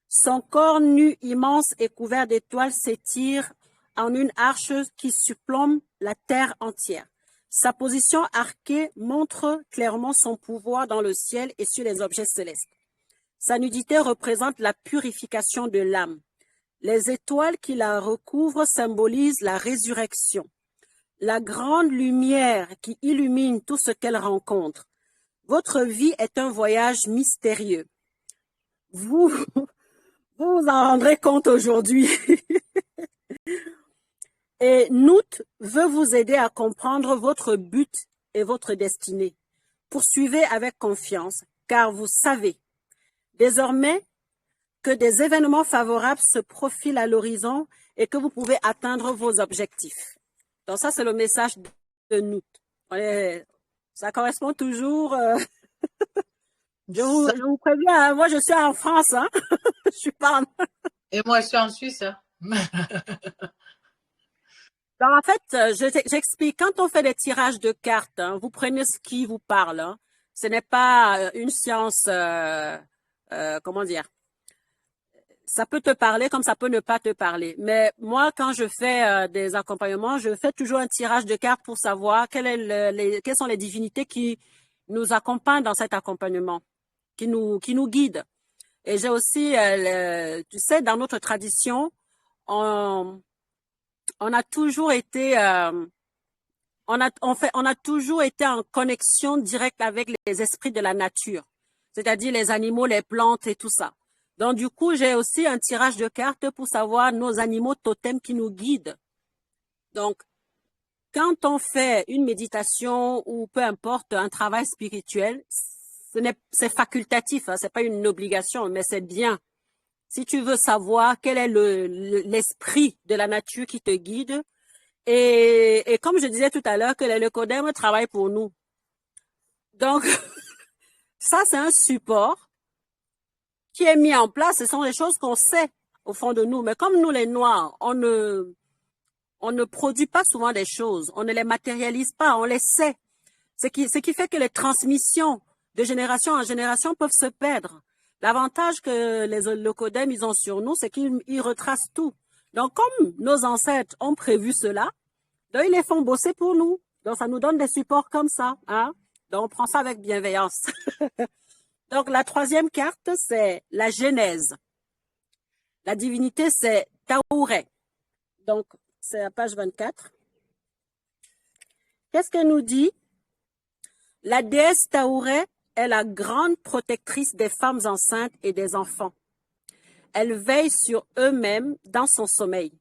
Son corps nu immense et couvert d'étoiles s'étire en une arche qui surplombe la terre entière. Sa position arquée montre clairement son pouvoir dans le ciel et sur les objets célestes. Sa nudité représente la purification de l'âme. Les étoiles qui la recouvrent symbolisent la résurrection. La grande lumière qui illumine tout ce qu'elle rencontre. Votre vie est un voyage mystérieux. Vous vous en rendrez compte aujourd'hui. Et Nout veut vous aider à comprendre votre but et votre destinée. Poursuivez avec confiance, car vous savez désormais que des événements favorables se profilent à l'horizon et que vous pouvez atteindre vos objectifs. Donc ça, c'est le message de Nout. Ça correspond toujours. Je vous préviens, hein, moi je suis en France, hein. Je suis pas. Et moi je suis en Suisse. Hein. Donc, en fait, j'explique. Quand on fait des tirages de cartes, hein, vous prenez ce qui vous parle. Hein. Ce n'est pas une science. Comment dire? Ça peut te parler comme ça peut ne pas te parler. Mais moi, quand je fais des accompagnements, je fais toujours un tirage de cartes pour savoir quelles sont les divinités qui nous accompagnent dans cet accompagnement, qui nous guident. Et j'ai aussi, tu sais, dans notre tradition, on a toujours été, on a toujours été en connexion directe avec les esprits de la nature, c'est-à-dire les animaux, les plantes et tout ça. Donc, du coup, j'ai aussi un tirage de cartes pour savoir nos animaux totems qui nous guident. Donc, quand on fait une méditation ou peu importe, un travail spirituel, c'est facultatif, hein, c'est pas une obligation, mais c'est bien. Si tu veux savoir quel est l'esprit de la nature qui te guide, et comme je disais tout à l'heure, que les Lecodèmes travaillent pour nous. Donc, ça, c'est un support qui est mis en place. Ce sont des choses qu'on sait au fond de nous. Mais comme nous, les Noirs, on ne produit pas souvent des choses. On ne les matérialise pas, on les sait. Ce qui fait que les transmissions de génération en génération peuvent se perdre. L'avantage que les Lecodèmes, ils ont sur nous, c'est qu'ils retracent tout. Donc, comme nos ancêtres ont prévu cela, donc ils les font bosser pour nous. Donc, ça nous donne des supports comme ça. Hein? Donc, on prend ça avec bienveillance. Donc, la troisième carte, c'est la Genèse. La divinité, c'est Taouret. Donc, c'est à page 24. Qu'est-ce qu'elle nous dit? La déesse Taouret est la grande protectrice des femmes enceintes et des enfants. Elle veille sur eux-mêmes dans son sommeil.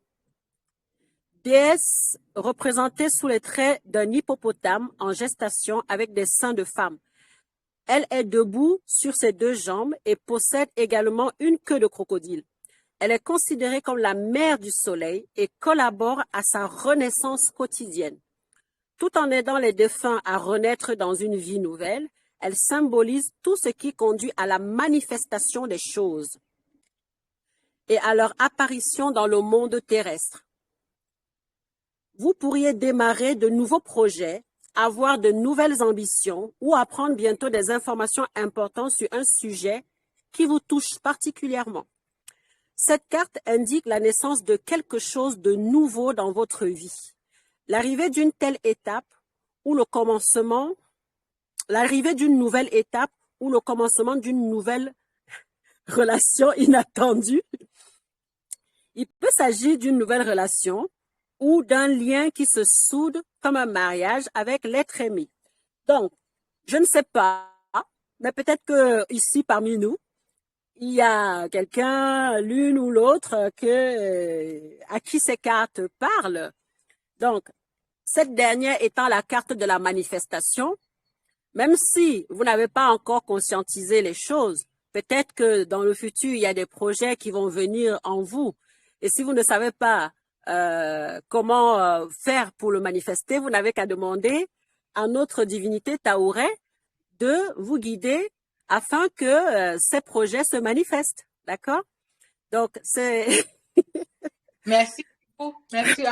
Déesse représentée sous les traits d'un hippopotame en gestation avec des seins de femme. Elle est debout sur ses deux jambes et possède également une queue de crocodile. Elle est considérée comme la mère du soleil et collabore à sa renaissance quotidienne. Tout en aidant les défunts à renaître dans une vie nouvelle, elle symbolise tout ce qui conduit à la manifestation des choses et à leur apparition dans le monde terrestre. Vous pourriez démarrer de nouveaux projets, avoir de nouvelles ambitions ou apprendre bientôt des informations importantes sur un sujet qui vous touche particulièrement. Cette carte indique la naissance de quelque chose de nouveau dans votre vie. L'arrivée d'une telle étape ou l'arrivée d'une nouvelle étape ou le commencement d'une nouvelle relation inattendue. Il peut s'agir d'une nouvelle relation ou d'un lien qui se soude comme un mariage avec l'être aimé. Donc, je ne sais pas, mais peut-être que ici parmi nous, il y a quelqu'un, l'une ou l'autre, à qui ces cartes parlent. Donc, cette dernière étant la carte de la manifestation, même si vous n'avez pas encore conscientisé les choses, peut-être que dans le futur, il y a des projets qui vont venir en vous. Et si vous ne savez pas comment faire pour le manifester, vous n'avez qu'à demander à notre divinité Taouret de vous guider afin que ces projets se manifestent. D'accord? Donc, c'est... Merci beaucoup. Merci.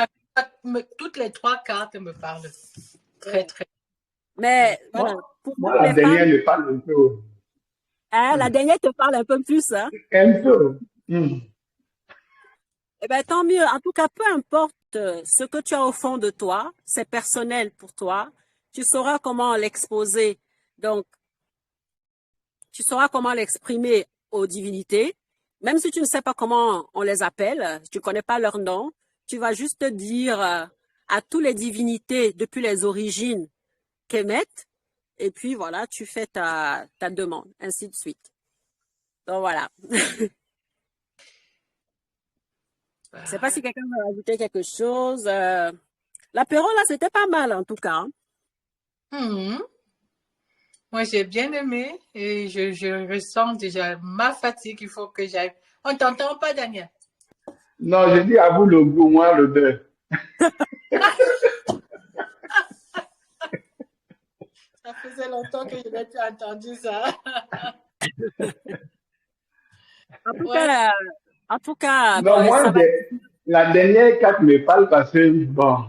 Toutes les 3 cartes me parlent très, très. Mais pour la dernière me parle un peu. La dernière te parle un peu plus. Hein? Un peu. Eh bien, tant mieux. En tout cas, peu importe ce que tu as au fond de toi, c'est personnel pour toi. Tu sauras comment l'exposer. Donc, tu sauras comment l'exprimer aux divinités. Même si tu ne sais pas comment on les appelle, tu ne connais pas leur nom, tu vas juste dire à toutes les divinités depuis les origines qu'émettent, et puis voilà, tu fais ta demande, ainsi de suite. Donc voilà. Je ne sais pas si quelqu'un veut ajouter quelque chose. L'apéro, là, c'était pas mal en tout cas. Moi, j'ai bien aimé et je ressens déjà ma fatigue. Il faut que j'aille. On ne t'entend pas, Daniel? Non, je dis à vous le goût, moi le beurre. Ça faisait longtemps que je n'ai pas entendu ça. En tout cas, non, moi, la dernière carte me parle parce que, bon,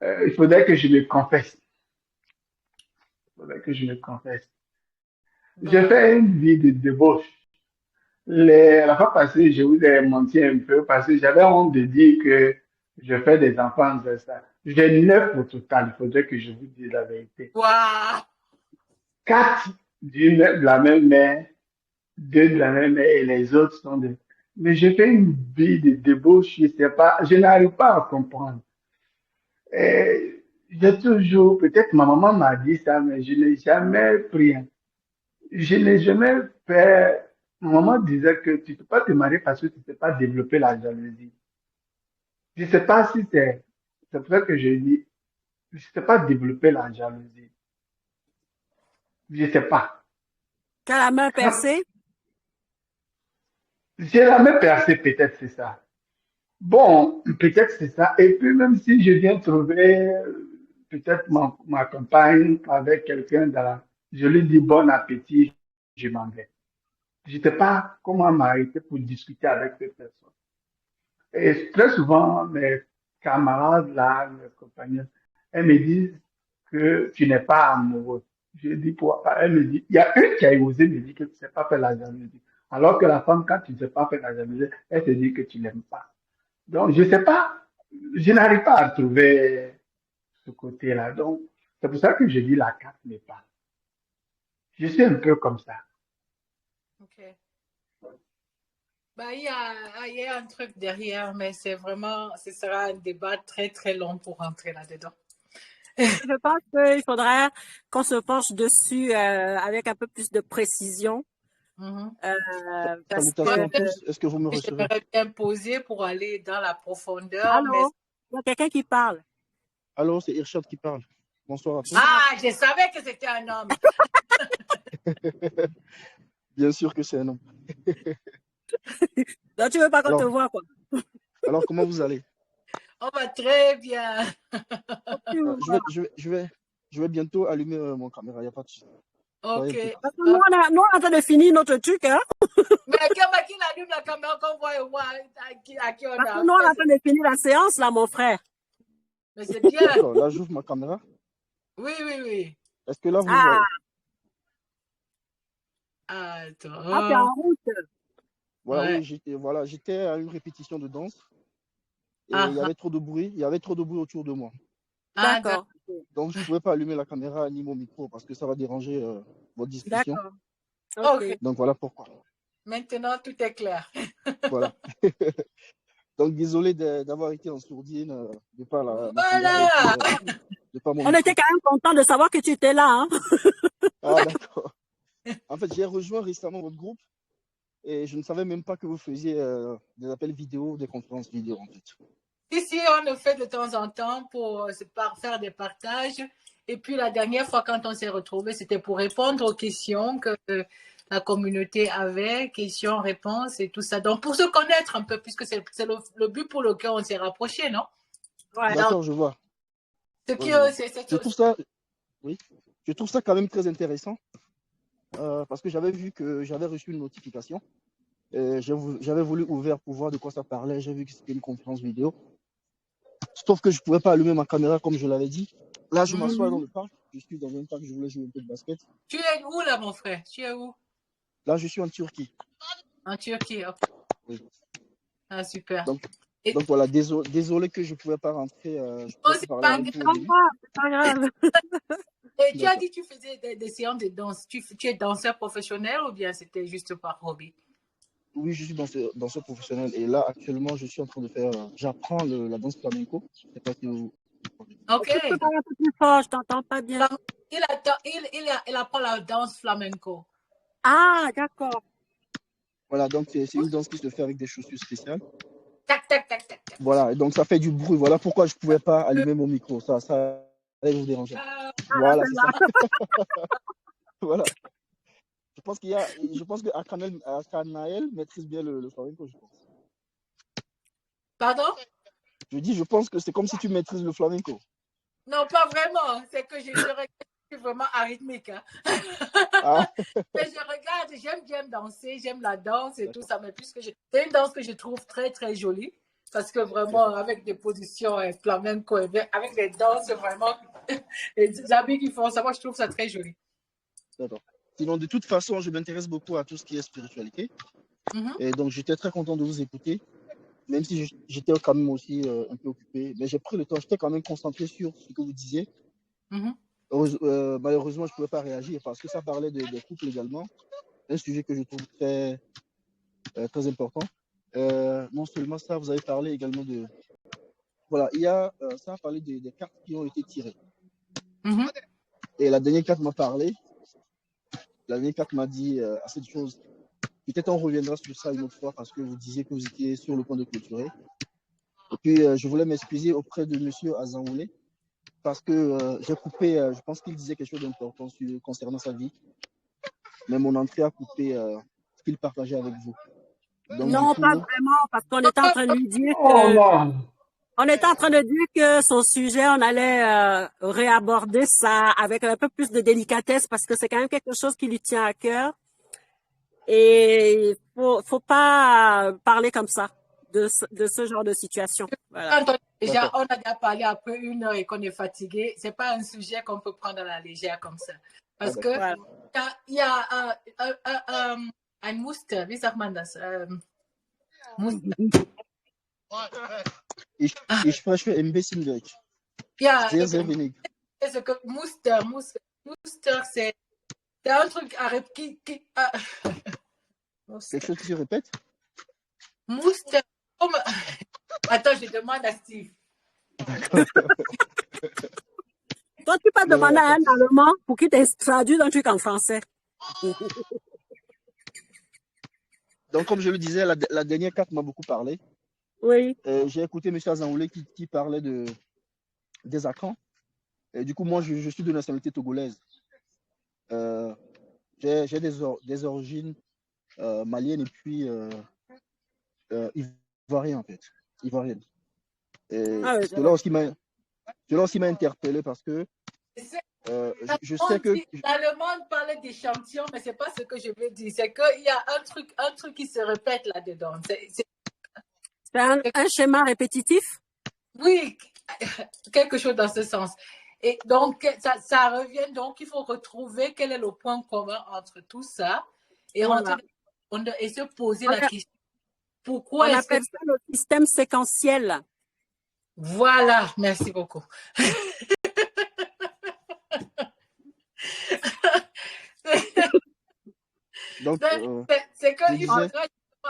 il faudrait que je me confesse. J'ai fait une vie de débauche. La fois passée, je vous ai menti un peu parce que j'avais honte de dire que je fais des enfants de ça. J'ai 9 au total, il faudrait que je vous dise la vérité. Wow. 4 de la même mère, 2 de la même mère et les autres sont des... Mais j'ai fait une vie de débauche, je sais pas, je n'arrive pas à comprendre. Et j'ai toujours, peut-être ma maman m'a dit ça, mais je n'ai jamais pris. Je n'ai jamais fait. Ma maman disait que tu ne peux pas te marier parce que tu ne sais pas développer la jalousie. Je ne sais pas si c'est pour ça que je dis, je ne sais pas développer la jalousie. Je ne sais pas. Tu as la main percée? J'ai la main percée, peut-être c'est ça. Bon, peut-être c'est ça. Et puis même si je viens trouver peut-être ma compagne avec quelqu'un dans la... Je lui dis bon appétit, je m'en vais. Je ne sais pas comment m'arrêter pour discuter avec cette personne. Et très souvent, mes camarades là, mes compagnons, elles me disent que tu n'es pas amoureux. Je dis pourquoi pas. Elle me dit, il y a une qui a osé me dire que tu ne sais pas faire la jalousie. Alors que la femme, quand tu ne sais pas faire la jalousie, elle te dit que tu l'aimes pas. Donc, je ne sais pas, je n'arrive pas à trouver ce côté-là. Donc, c'est pour ça que je dis la carte n'est pas. Je suis un peu comme ça. Ok. Bah, il y a un truc derrière, mais c'est vraiment, ce sera un débat très, très long pour rentrer là-dedans. Je pense qu'il faudrait qu'on se penche dessus avec un peu plus de précision. Parce que... Est-ce que vous me recevez? J'aimerais bien poser pour aller dans la profondeur. Allô? Il y a quelqu'un qui parle. Allô, c'est Irshad qui parle. Bonsoir à tous. Ah, je savais que c'était un homme. Bien sûr que c'est un homme. Donc, tu veux pas qu'on te voit, quoi. Alors, comment vous allez? On va très bien. Je vais bientôt allumer mon caméra, il n'y a pas de souci. Ok. Parce que nous, on est en train de finir notre truc, hein. Mais qui allume la caméra qu'on voit à qui on a. Parce que nous, on est en train de finir la séance, là, mon frère. Mais c'est bien. D'accord, là, j'ouvre ma caméra. Oui, oui, oui. Est-ce que là, vous voyez? Attends. Ah, t'es en route. Voilà, ouais. Oui, j'étais à une répétition de danse. Et il y avait trop de bruit. Il y avait trop de bruit autour de moi. D'accord. Donc, je ne pouvais pas allumer la caméra ni mon micro parce que ça va déranger votre discussion. D'accord. Okay. Donc, voilà pourquoi. Maintenant, tout est clair. Voilà. Donc, désolé d'avoir été en sourdine, de pas la... Voilà. On était quand même content de savoir que tu étais là. Hein. Ah, d'accord. En fait, j'ai rejoint récemment votre groupe et je ne savais même pas que vous faisiez des appels vidéo, des conférences vidéo, en fait. Ici, on le fait de temps en temps pour faire des partages. Et puis, la dernière fois, quand on s'est retrouvés, c'était pour répondre aux questions que la communauté avec, questions-réponses et tout ça. Donc, pour se connaître un peu, puisque c'est le but pour lequel on s'est rapprochés, non? Ouais. D'accord, je vois. Ce Ouais, qui, je vois. c'est Je trouve ça, oui, je trouve ça quand même très intéressant parce que j'avais vu que j'avais reçu une notification. J'avais voulu ouvrir pour voir de quoi ça parlait. J'ai vu que c'était une conférence vidéo. Sauf que je ne pouvais pas allumer ma caméra comme je l'avais dit. Là, je m'assois dans le parc. Je suis dans un parc, je voulais jouer un peu de basket. Tu es où là, mon frère? Tu es où? Là, je suis en Turquie. En Turquie, ok. Oui. Ah, super. Donc voilà, désolé que je ne pouvais pas rentrer. Je Oh, pouvais c'est parler pas avec vous au grave. début. C'est pas grave. Et tu as dit que tu faisais des séances de danse. Tu es danseur professionnel ou bien c'était juste par hobby? Oui, je suis danseur professionnel. Et là, actuellement, je suis en train de faire. J'apprends la danse flamenco. Je ne sais pas si vous. Ok. Tu peux parler un peu plus fort, je t'entends pas bien. Il apprend la danse flamenco. Ah, d'accord. Voilà, donc c'est une danse qui se fait avec des chaussures spéciales. Tac, tac, tac, tac, tac. Voilà, et donc ça fait du bruit. Voilà pourquoi je ne pouvais pas allumer mon micro. Ça allait vous déranger. Voilà, c'est ça. Voilà. Je pense que Akanaël maîtrise bien le flamenco, je pense. Pardon? Je pense que c'est comme si tu maîtrises le flamenco. Non, pas vraiment. C'est que je suis vraiment arythmique. Hein. Ah. Mais je regarde, j'aime bien danser, j'aime la danse et tout ça. Mais puisque c'est une danse que je trouve très, très jolie. Parce que vraiment, avec des positions flamenco, avec des danses vraiment, et des habits qui font ça, moi, je trouve ça très joli. D'accord. Sinon, de toute façon, je m'intéresse beaucoup à tout ce qui est spiritualité. Et donc, j'étais très content de vous écouter, même si j'étais quand même aussi un peu occupé. Mais j'ai pris le temps, j'étais quand même concentré sur ce que vous disiez. Malheureusement, je ne pouvais pas réagir parce que ça parlait des couples également. Un sujet que je trouve très, très important. Non seulement ça, vous avez parlé également de... Voilà, ça a parlé des cartes qui ont été tirées. Et la dernière carte m'a parlé. La dernière carte m'a dit assez de choses. Peut-être on reviendra sur ça une autre fois parce que vous disiez que vous étiez sur le point de clôturer. Et puis, je voulais m'excuser auprès de M. Azangoulé parce que j'ai coupé, je pense qu'il disait quelque chose d'important concernant sa vie. Mais mon entrée a coupé ce qu'il partageait avec vous. Donc, non, coup, pas vraiment, parce qu'on était en train de lui dire on était en train de dire que son sujet, on allait réaborder ça avec un peu plus de délicatesse parce que c'est quand même quelque chose qui lui tient à cœur. Et faut pas parler comme ça de ce genre de situation. Voilà. Déjà, on a déjà parlé après 1 heure et qu'on est fatigué. C'est pas un sujet qu'on peut prendre à la légère comme ça. Parce que il y a un Muster, wie sagt man das? Ich spreche ein bisschen Deutsch. Ja, sehr, sehr wenig. C'est que Muster, c'est un truc qui quelque chose qui se répète? Muster. Attends, je demande à Steve. Toi, tu peux demander à un Allemand pour qu'il te traduise un truc en français. Donc, comme je le disais, la dernière carte m'a beaucoup parlé. Oui. J'ai écouté M. Azangoulé qui parlait des Akans. Et du coup, moi, je suis de nationalité togolaise. J'ai des origines maliennes et puis ivoiriennes, en fait. Ivoiriennes. Cela aussi m'a interpellé parce que je sais que... L'Allemand parlait d'échantillons, mais ce n'est pas ce que je veux dire. C'est qu'il y a un truc qui se répète là-dedans. C'est un schéma répétitif? Oui, quelque chose dans ce sens. Et donc, ça revient. Donc, il faut retrouver quel est le point commun entre tout ça et, et se poser la question. Pourquoi on appelle ça le système séquentiel. Voilà, merci beaucoup. Donc, c'est qu'il faudra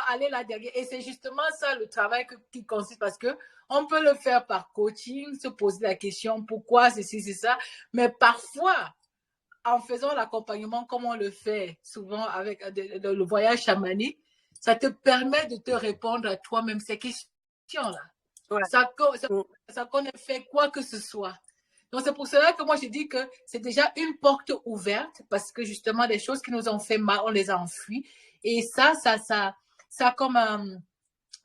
aller là derrière. Et c'est justement ça le travail qui consiste parce que on peut le faire par coaching, se poser la question pourquoi ceci, c'est ça. Mais parfois, en faisant l'accompagnement comme on le fait souvent avec le voyage chamanique, ça te permet de te répondre à toi-même ces questions-là. Ouais. Ça qu'on ait fait quoi que ce soit. Donc, c'est pour cela que moi, je dis que c'est déjà une porte ouverte parce que justement, des choses qui nous ont fait mal, on les a enfuies. Et ça comme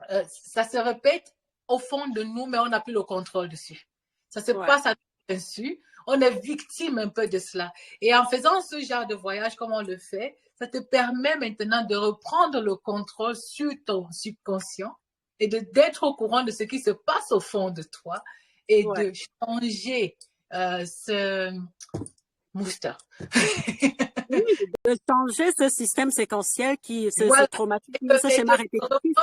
ça se répète au fond de nous, mais on n'a plus le contrôle dessus. Ça se passe à dessus. On est victime un peu de cela. Et en faisant ce genre de voyage comme on le fait, ça te permet maintenant de reprendre le contrôle sur ton subconscient et d'être au courant de ce qui se passe au fond de toi et de changer ce booster. Oui, de changer ce système séquentiel ce traumatisme, ce schéma répétitif.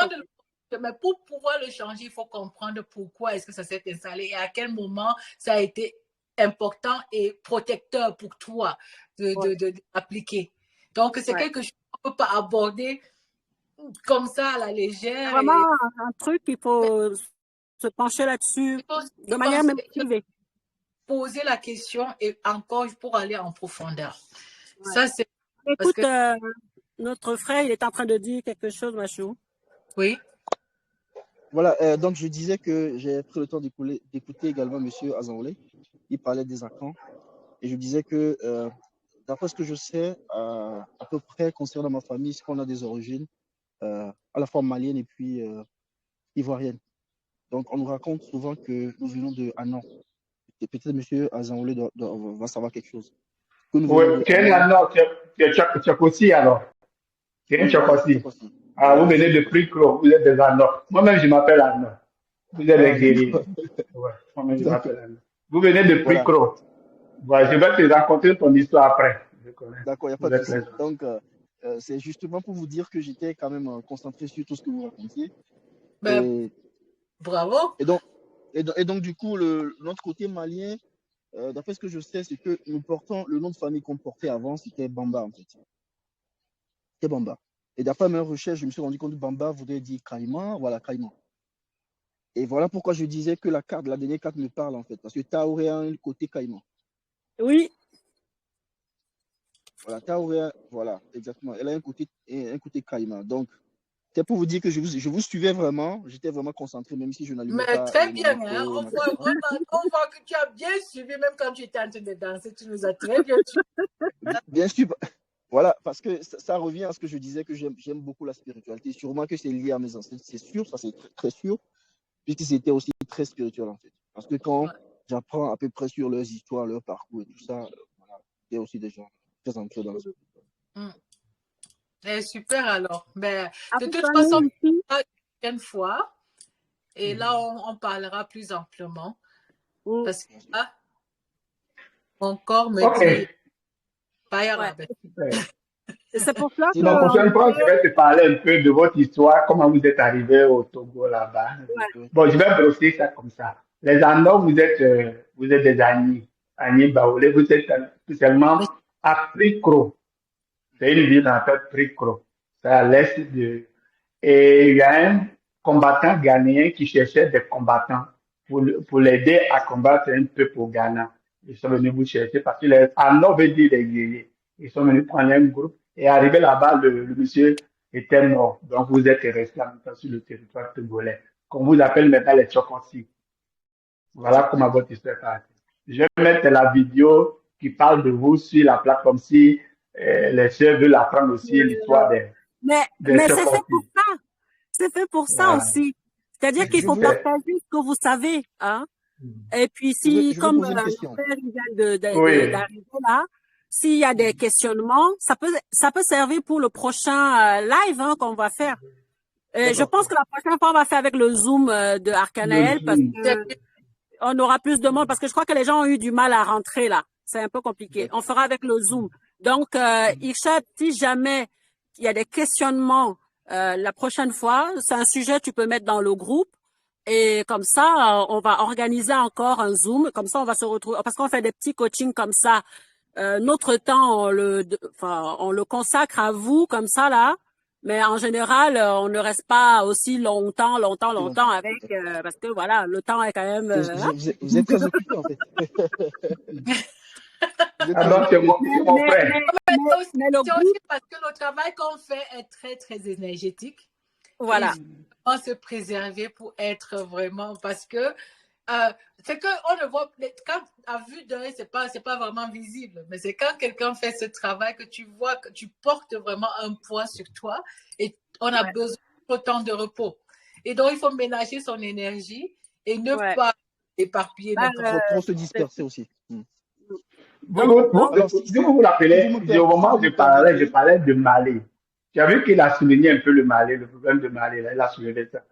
Mais pour pouvoir le changer, il faut comprendre pourquoi est-ce que ça s'est installé et à quel moment ça a été important et protecteur pour toi d'appliquer. Donc, c'est quelque chose qu'on ne peut pas aborder comme ça à la légère. C'est vraiment un truc, il faut se pencher là-dessus de manière même privée. Poser la question et encore pour aller en profondeur. Ça, c'est... Écoute, notre frère, il est en train de dire quelque chose, Machou. Oui. Voilà, donc je disais que j'ai pris le temps d'écouter également M. Azanolé. Il parlait des Akans. Et je disais que, d'après ce que je sais, à peu près concernant ma famille, c'est qu'on a des origines à la fois malienne et puis ivoirienne. Donc, on nous raconte souvent que nous venons de Anan. Et peut-être M. Azanolé va savoir quelque chose. Oui, tu es Anan, tu es Tchakossi alors. Tu es Tchakossi. Ah, vous venez de Pricro, vous êtes des Anan. Moi-même, je m'appelle Anan. Vous êtes des guerriers. Ouais, moi-même, je m'appelle Anan. Vous venez de Pricro. Voilà, je vais te raconter ton histoire après. D'accord, il n'y a pas de souci. Donc, c'est justement pour vous dire que j'étais quand même concentré sur tout ce que vous racontiez. Bravo. Et donc, du coup, notre côté malien, d'après ce que je sais, c'est que nous portons le nom de famille qu'on portait avant, c'était Bamba, en fait. C'était Bamba. Et d'après mes recherches, je me suis rendu compte que Bamba voudrait dire Caïman, voilà, Caïman. Et voilà pourquoi je disais que la dernière carte me parle, en fait, parce que Taoré a un côté Caïman. Oui. Voilà, Taoré, voilà, exactement. Elle a un côté Caïman. Donc, c'est pour vous dire que je vous suivais vraiment. J'étais vraiment concentré, même si je n'allumais pas. Mais très bien, hein? On voit que tu as bien suivi, même quand tu étais en train de danser, tu nous as très bien suivi. Bien sûr. Voilà, parce que ça revient à ce que je disais, que j'aime beaucoup la spiritualité. Sûrement que c'est lié à mes ancêtres, c'est sûr, ça c'est très, très sûr, puisque c'était aussi très spirituel en fait. Parce que quand j'apprends à peu près sur leurs histoires, leur parcours et tout ça, voilà, il y a aussi des gens très ancrés dans la spiritualité. Super alors. Mais, de toute façon, une fois, et là on parlera plus amplement. Parce que là, mon corps me dit pas y aller. C'est pour ça que... La prochaine fois, je vais te parler un peu de votre histoire, comment vous êtes arrivé au Togo là-bas. Bon, je vais brosser ça comme ça. Les Anors, vous êtes des Agni Baoulé, vous êtes tout simplement à Pricro. C'est une ville en fait Pricro. C'est à l'est de... Et il y a un combattant ghanéen qui cherchait des combattants pour l'aider à combattre un peu pour Ghana. Ils sont venus vous chercher parce que les Anors veut dire les guerriers. Ils sont venus prendre un groupe. Et arrivé là-bas, le monsieur était mort. Donc, vous êtes resté en même temps sur le territoire togolais. Qu'on vous appelle maintenant les Tchokossi. Voilà comment votre histoire est partie. Je vais mettre la vidéo qui parle de vous sur la plateforme si les chefs veulent apprendre aussi l'histoire des Mais c'est fait pour ça. C'est fait pour ça aussi. C'est-à-dire qu'il faut partager ce que vous savez. Hein? Et puis, si, comme mon père vient d'arriver là, s'il y a des questionnements, ça peut servir pour le prochain live qu'on va faire. Je pense que la prochaine fois, on va faire avec le Zoom de Arkanaël parce que on aura plus de monde parce que je crois que les gens ont eu du mal à rentrer là. C'est un peu compliqué. On fera avec le Zoom. Donc, Irshad, si jamais il y a des questionnements la prochaine fois, c'est un sujet que tu peux mettre dans le groupe. Et comme ça, on va organiser encore un Zoom. Comme ça, on va se retrouver parce qu'on fait des petits coachings comme ça. Notre temps, on le consacre à vous comme ça là. Mais en général, on ne reste pas aussi longtemps avec parce que voilà, le temps est quand même. Vous êtes très occupé en fait. Alors, c'est mon frère. Mais aussi parce que le travail qu'on fait est très, très énergétique. Voilà. On se préserver pour être vraiment, parce que c'est qu'on ne voit, quand à vue d'œil, c'est pas vraiment visible, mais c'est quand quelqu'un fait ce travail que tu vois que tu portes vraiment un poids sur toi et on a besoin autant de repos. Et donc, il faut ménager son énergie et ne pas éparpiller trop se disperser aussi. Si vous vous rappelez, au moment où je parlais de Malais. Tu as vu qu'il a souligné un peu le Malais, le problème de Malais, là, il a soulevé ça.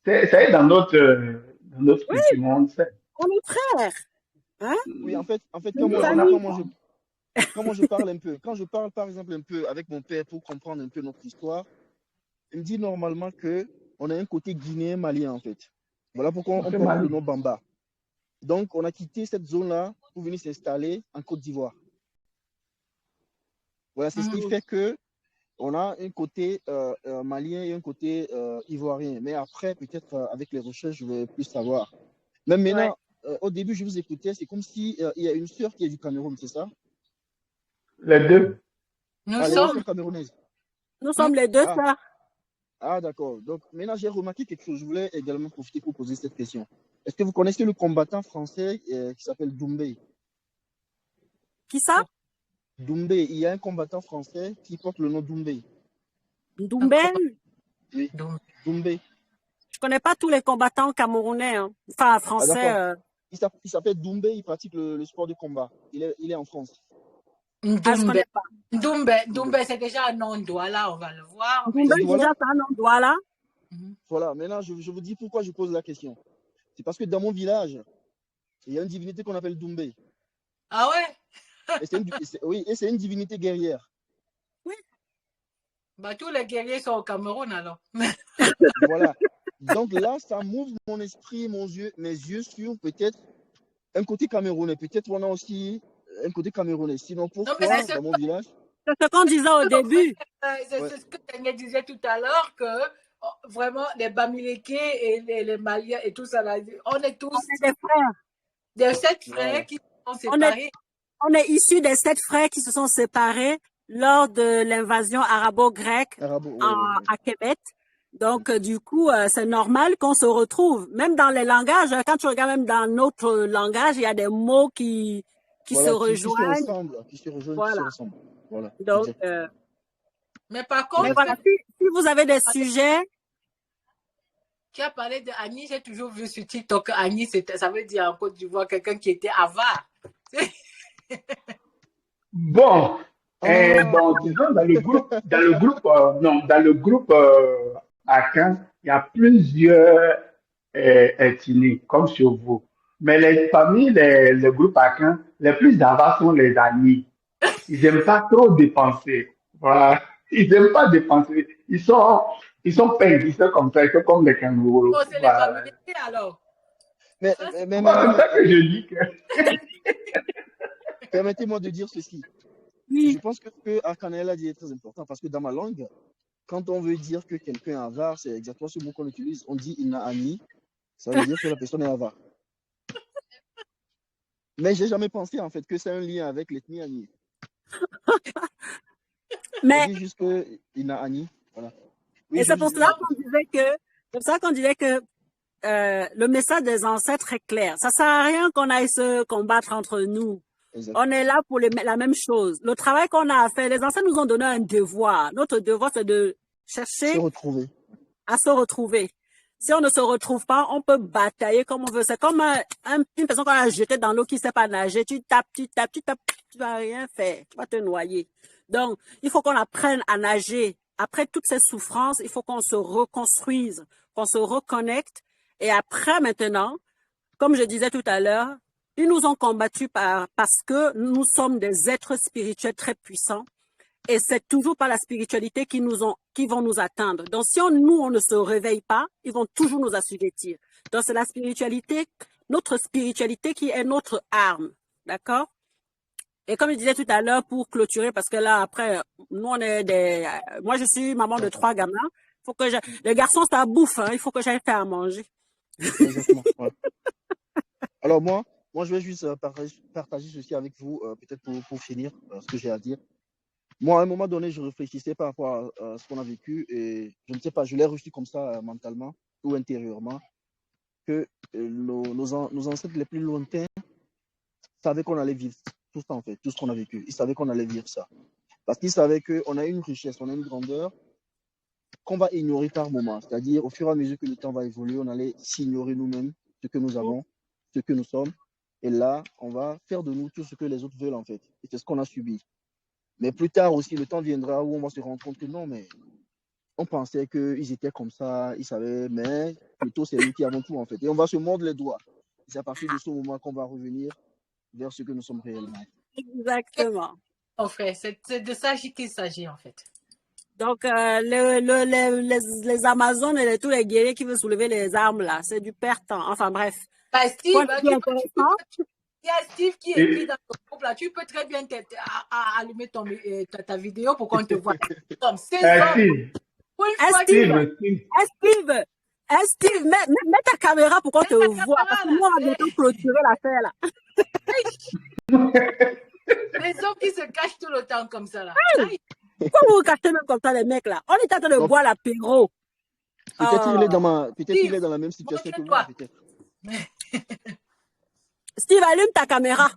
C'est dans notre culture, on sait. On est frères. Hein? Oui, en fait, quand je parle un peu, quand je parle par exemple un peu avec mon père pour comprendre un peu notre histoire, il me dit normalement qu'on a un côté guinéen-malien en fait. Voilà pourquoi on porte le nom Bamba. Donc, on a quitté cette zone-là pour venir s'installer en Côte d'Ivoire. Voilà, c'est ce qui fait qu'on a un côté malien et un côté ivoirien. Mais après, peut-être avec les recherches, je vais plus savoir. Même maintenant, au début, je vous écoutais, c'est comme s'il y a une sœur qui est du Cameroun, c'est ça? Les deux. Nous sommes camerounaises. Nous sommes les deux sœurs. Ah, d'accord. Donc, maintenant, j'ai remarqué quelque chose. Je voulais également profiter pour poser cette question. Est-ce que vous connaissez le combattant français qui s'appelle Doumbé? Qui ça? Doumbé. Il y a un combattant français qui porte le nom Doumbé. Doumbé? Oui, Doumbé. Je connais pas tous les combattants camerounais, hein. Enfin français. Il s'appelle Doumbé, il pratique le sport de combat. Il est en France. Je connais pas. Doumbé, c'est déjà un nom Douala, on va le voir. Doumbé, déjà, c'est un nom Douala. Voilà, maintenant, je vous dis pourquoi je pose la question. C'est parce que dans mon village, il y a une divinité qu'on appelle Doumbé. Ah ouais? Et c'est une divinité guerrière. Oui. Bah, tous les guerriers sont au Cameroun, alors. Voilà. Donc là, ça m'ouvre mon esprit, mes yeux sur peut-être un côté camerounais. Peut-être on a aussi un côté camerounais. Sinon, pourquoi dans mon village? C'est ce qu'on disait au début. C'est ce que Tania disait tout à l'heure, que vraiment, les Bamileke et les Maliens et tout ça, là, on est tous des frères. Des 7 frères qui se sont séparés. On est issus des 7 frères qui se sont séparés lors de l'invasion arabo-grecque à Québec. Donc, du coup, c'est normal qu'on se retrouve. Même dans les langages, quand tu regardes même dans notre langage, il y a des mots qui se rejoignent. Qui se ressemblent. Voilà. Donc, mais par contre, si vous avez des sujets. Tu as parlé de Annie, j'ai toujours vu sur TikTok Annie, ça veut dire en Côte d'Ivoire quelqu'un qui était avare. Bon, disons dans le groupe Akan, il y a plusieurs ethnies, comme sur vous. Mais parmi les groupes Akan, les plus avares sont les Anis. Ils n'aiment pas trop dépenser. Voilà. Ils n'aiment pas dépenser. Ils sont peintres comme ça, ils sont comme les kangourous. Oh, c'est les familles alors. Mais c'est ça que je dis que. Permettez-moi de dire ceci. Je pense que ce qu'Arkanel a dit est très important parce que dans ma langue, quand on veut dire que quelqu'un est avare, c'est exactement ce mot qu'on utilise. On dit Ina Ani, ça veut dire que la personne est avare. Mais j'ai jamais pensé en fait que c'est un lien avec l'ethnie Ani. Mais on dit juste que Ina Ani, voilà. Oui, et c'est pour ça qu'on disait que le message des ancêtres est clair. Ça sert à rien qu'on aille se combattre entre nous. Exactement. On est là pour la même chose. Le travail qu'on a à faire, les ancêtres nous ont donné un devoir. Notre devoir, c'est de chercher à se retrouver. Si on ne se retrouve pas, on peut batailler comme on veut. C'est comme une personne qu'on a jetée dans l'eau qui ne sait pas nager. Tu tapes, tu vas rien faire. Tu vas te noyer. Donc, il faut qu'on apprenne à nager. Après toutes ces souffrances, il faut qu'on se reconstruise, qu'on se reconnecte. Et après, maintenant, comme je disais tout à l'heure, ils nous ont combattus parce que nous sommes des êtres spirituels très puissants. Et c'est toujours par la spiritualité qui vont nous atteindre. Donc, si nous, on ne se réveille pas, ils vont toujours nous assujettir. Donc, c'est la spiritualité, notre spiritualité qui est notre arme. D'accord? Et comme je disais tout à l'heure, pour clôturer, parce que là, après, nous, moi, je suis maman de 3 gamins. Faut que les garçons, ça bouffe, hein. Il faut que j'aille faire à manger. Exactement. Ouais. Alors, moi, je vais juste partager ceci avec vous, peut-être pour finir ce que j'ai à dire. Moi, à un moment donné, je réfléchissais par rapport à ce qu'on a vécu et je ne sais pas, je l'ai reçu comme ça mentalement ou intérieurement. que nos ancêtres les plus lointains savaient qu'on allait vivre tout ça, en fait, tout ce qu'on a vécu. Ils savaient qu'on allait vivre ça. Parce qu'ils savaient qu'on a une richesse, on a une grandeur qu'on va ignorer par moment. C'est-à-dire, au fur et à mesure que le temps va évoluer, on allait s'ignorer nous-mêmes, ce que nous avons, ce que nous sommes. Et là, on va faire de nous tout ce que les autres veulent, en fait. Et c'est ce qu'on a subi. Mais plus tard aussi, le temps viendra où on va se rendre compte que non, mais on pensait qu'ils étaient comme ça, ils savaient, mais plutôt c'est nous qui avons tout, en fait. Et on va se mordre les doigts. C'est à partir de ce moment qu'on va revenir vers ce que nous sommes réellement. Exactement. Mon frère, c'est de ça qu'il s'agit, en fait. Donc, les Amazones et tous les guerriers qui veulent soulever les armes, là, c'est du perte-temps. Enfin, bref. Bah, Steve, Quoi de plus intéressant? il y a Steve qui écrit dans ton groupe, là. Tu peux très bien allumer ta vidéo pour qu'on te voit. Comme c'est ça. Steve, Steve, mets ta caméra pour qu'on te voit. Parce que moi, on va bientôt clôturer l'affaire, là. Les hommes qui se cachent tout le temps comme ça, là. Pourquoi vous vous cachez même comme ça, les mecs, là? On est en train de boire l'apéro. Peut-être qu'il est dans la même situation que moi, peut-être. Steve, allume ta caméra.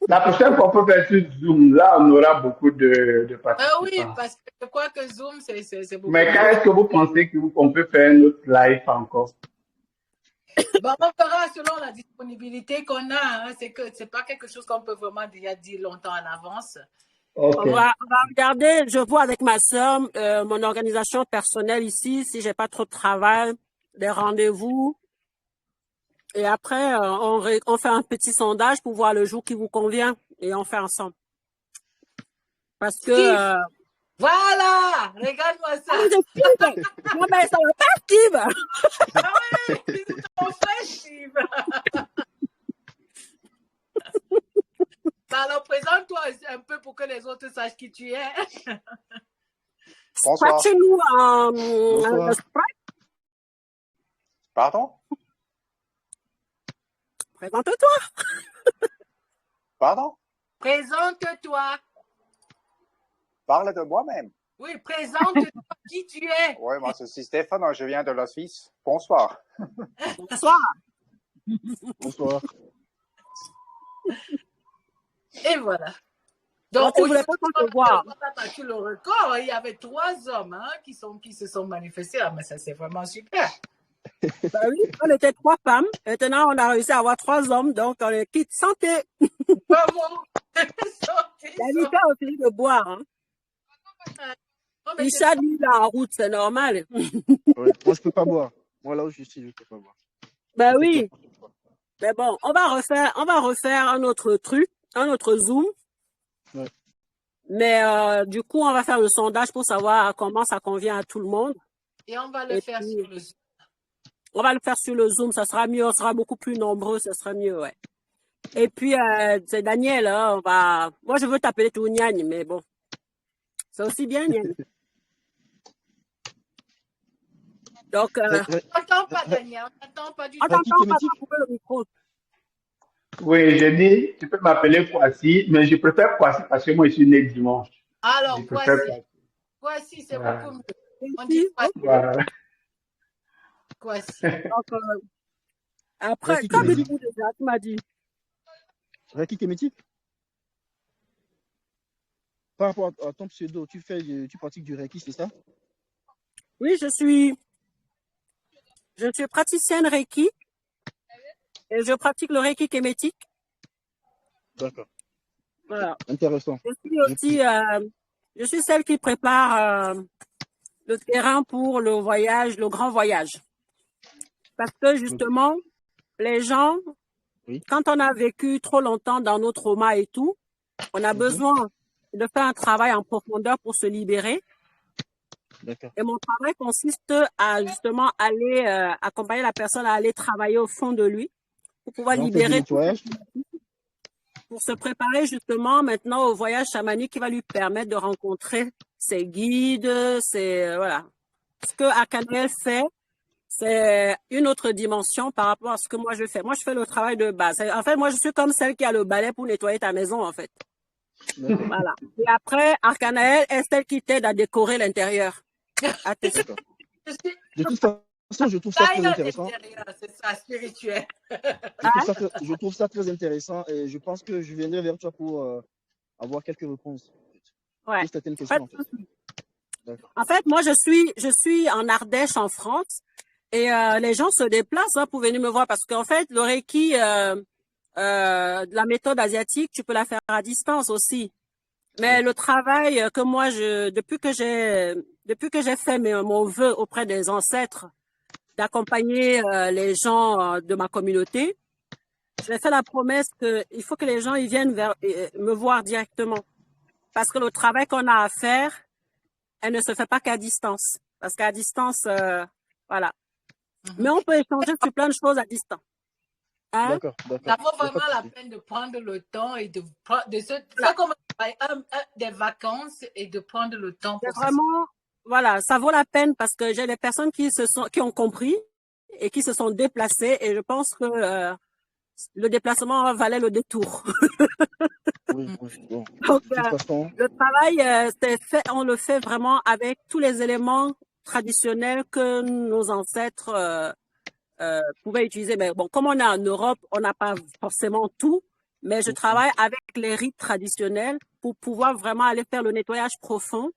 La prochaine fois, on peut faire sur Zoom. Là, on aura beaucoup de participants. Oui, parce que je crois que Zoom, c'est beaucoup. Mais quand est-ce que vous pensez qu'on peut faire un autre live encore? Bon, on verra selon la disponibilité qu'on a. Hein. C'est pas quelque chose qu'on peut vraiment déjà dire longtemps en avance. Okay. On va regarder, je vois avec ma soeur, mon organisation personnelle ici, si j'ai pas trop de travail, des rendez-vous. Et après, on fait un petit sondage pour voir le jour qui vous convient et on fait ensemble. Parce que... Voilà! Regarde-moi ça! Non, mais ça va pas, Steve! Ah oui! C'est ton frère, Steve! Alors, présente-toi un peu pour que les autres sachent qui tu es. Bonsoir. Scratchez-nous Pardon? Présente-toi. Pardon? Présente-toi. Parle de moi-même. Oui, présente-toi qui tu es. Oui, moi, c'est Stéphane, je viens de la Suisse. Bonsoir. Bonsoir. Bonsoir. Et voilà. Donc, tu voulais pas qu'on te voie. On a battu le record. Il y avait 3 hommes qui se sont manifestés. Ah, mais ça, c'est vraiment super. Bah oui, on était 3 femmes. Maintenant, on a réussi à avoir 3 hommes. Donc, on est quitte santé. Vraiment. L'Anita a fini de boire. Hein. Richard, lui, il est en route, c'est normal. Ouais, moi, je peux pas boire. Moi, là où je suis, je peux pas boire. Ben oui. Mais bon, on va refaire un autre truc, un autre Zoom. Ouais. Mais du coup, on va faire le sondage pour savoir comment ça convient à tout le monde. Et on va le faire sur le Zoom. On va le faire sur le Zoom, ça sera mieux, on sera beaucoup plus nombreux, ça sera mieux, ouais. Et puis, c'est Daniel, hein, moi, je veux t'appeler tout Niagne, mais bon. C'est aussi bien, Niagne. Donc, on n'entend pas, Daniel, on n'entend pas du tout. On t'entend pas, couper le micro. Oui, j'ai dit, tu peux m'appeler Kwasi, mais je préfère Kwasi parce que moi, je suis né dimanche. Alors, Kwasi, c'est beaucoup mieux. On dit Kwasi. Voilà. Kwasi. Donc, après, comme il dit déjà, tu m'as dit. Raki Kemetik, par rapport à ton pseudo, tu pratiques du Reiki, c'est ça? Oui, je suis praticienne Reiki et je pratique le Reiki kémétique. D'accord. Voilà. Intéressant. Je suis celle qui prépare le terrain pour le voyage, le grand voyage. Parce que justement, les gens, quand on a vécu trop longtemps dans nos traumas et tout, on a besoin de faire un travail en profondeur pour se libérer. Et mon travail consiste à justement aller accompagner la personne à aller travailler au fond de lui pour pouvoir libérer tout, pour se préparer justement maintenant au voyage chamanique qui va lui permettre de rencontrer ses guides, voilà. Ce que Arkanaël fait, c'est une autre dimension par rapport à ce que moi je fais. Moi, je fais le travail de base. En fait, moi, je suis comme celle qui a le balai pour nettoyer ta maison, en fait. Voilà. Et après, Arkanaël est celle qui t'aide à décorer l'intérieur. De toute façon, je trouve ça très Taille intéressant. intérieure, c'est ça, spirituel. Je trouve ça très intéressant et je pense que je viendrai vers toi pour avoir quelques réponses. Ouais. Pour certaines questions, en fait. D'accord. En fait, moi, je suis en Ardèche, en France, et les gens se déplacent pour venir me voir parce qu'en fait, le Reiki, la méthode asiatique, tu peux la faire à distance aussi. Mais le travail que moi, depuis que j'ai fait mon vœu auprès des ancêtres, d'accompagner les gens de ma communauté, j'ai fait la promesse qu'il faut que les gens ils viennent me voir directement. Parce que le travail qu'on a à faire, elle ne se fait pas qu'à distance. Parce qu'à distance, voilà. Mais on peut échanger sur plein de choses à distance. Hein? D'accord, d'accord. Ça vaut vraiment la peine de prendre le temps et de faire comme des vacances et de prendre le temps pour ça. Vraiment, voilà, ça vaut la peine parce que j'ai des personnes qui ont compris et qui se sont déplacées et je pense que le déplacement valait le détour. Oui, oui, bon. Donc, De toute façon, le travail, on le fait vraiment avec tous les éléments traditionnels que nos ancêtres pouvaient utiliser. Mais bon, comme on est en Europe, on n'a pas forcément tout, mais je travaille avec les rites traditionnels pour pouvoir vraiment aller faire le nettoyage profond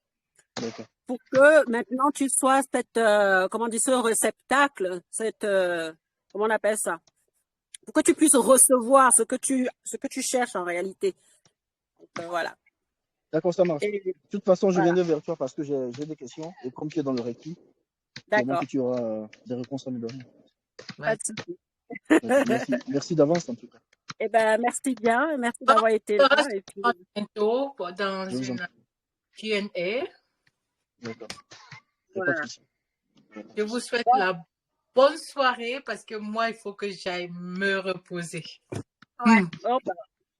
pour que maintenant tu sois ce réceptacle, comment on appelle ça? Pour que tu puisses recevoir ce que tu cherches en réalité. Donc, voilà. d'accord, ça marche. De toute façon, je Voilà. viendrai vers toi parce que j'ai des questions et comme tu es dans le Reiki, D'accord. que tu auras des réponses à me donner. Pas de souci. Merci d'avance en tout cas. Eh ben, merci bien. Merci d'avoir été là. Et puis, bientôt dans une Q&A. D'accord. voilà. Je vous souhaite la bonne soirée parce que moi, il faut que j'aille me reposer. Ouais. Bon, ben,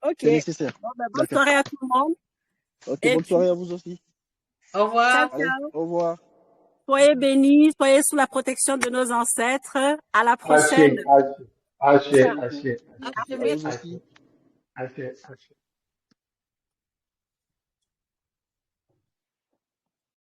ok. C'est nécessaire. Bon, ben, bonne soirée à tout le monde. Ok, Et bonne soirée à vous aussi. Au revoir. Ciao, ciao. Au revoir. Soyez bénis, soyez sous la protection de nos ancêtres. À la prochaine. Assez. À vous aussi. Assez.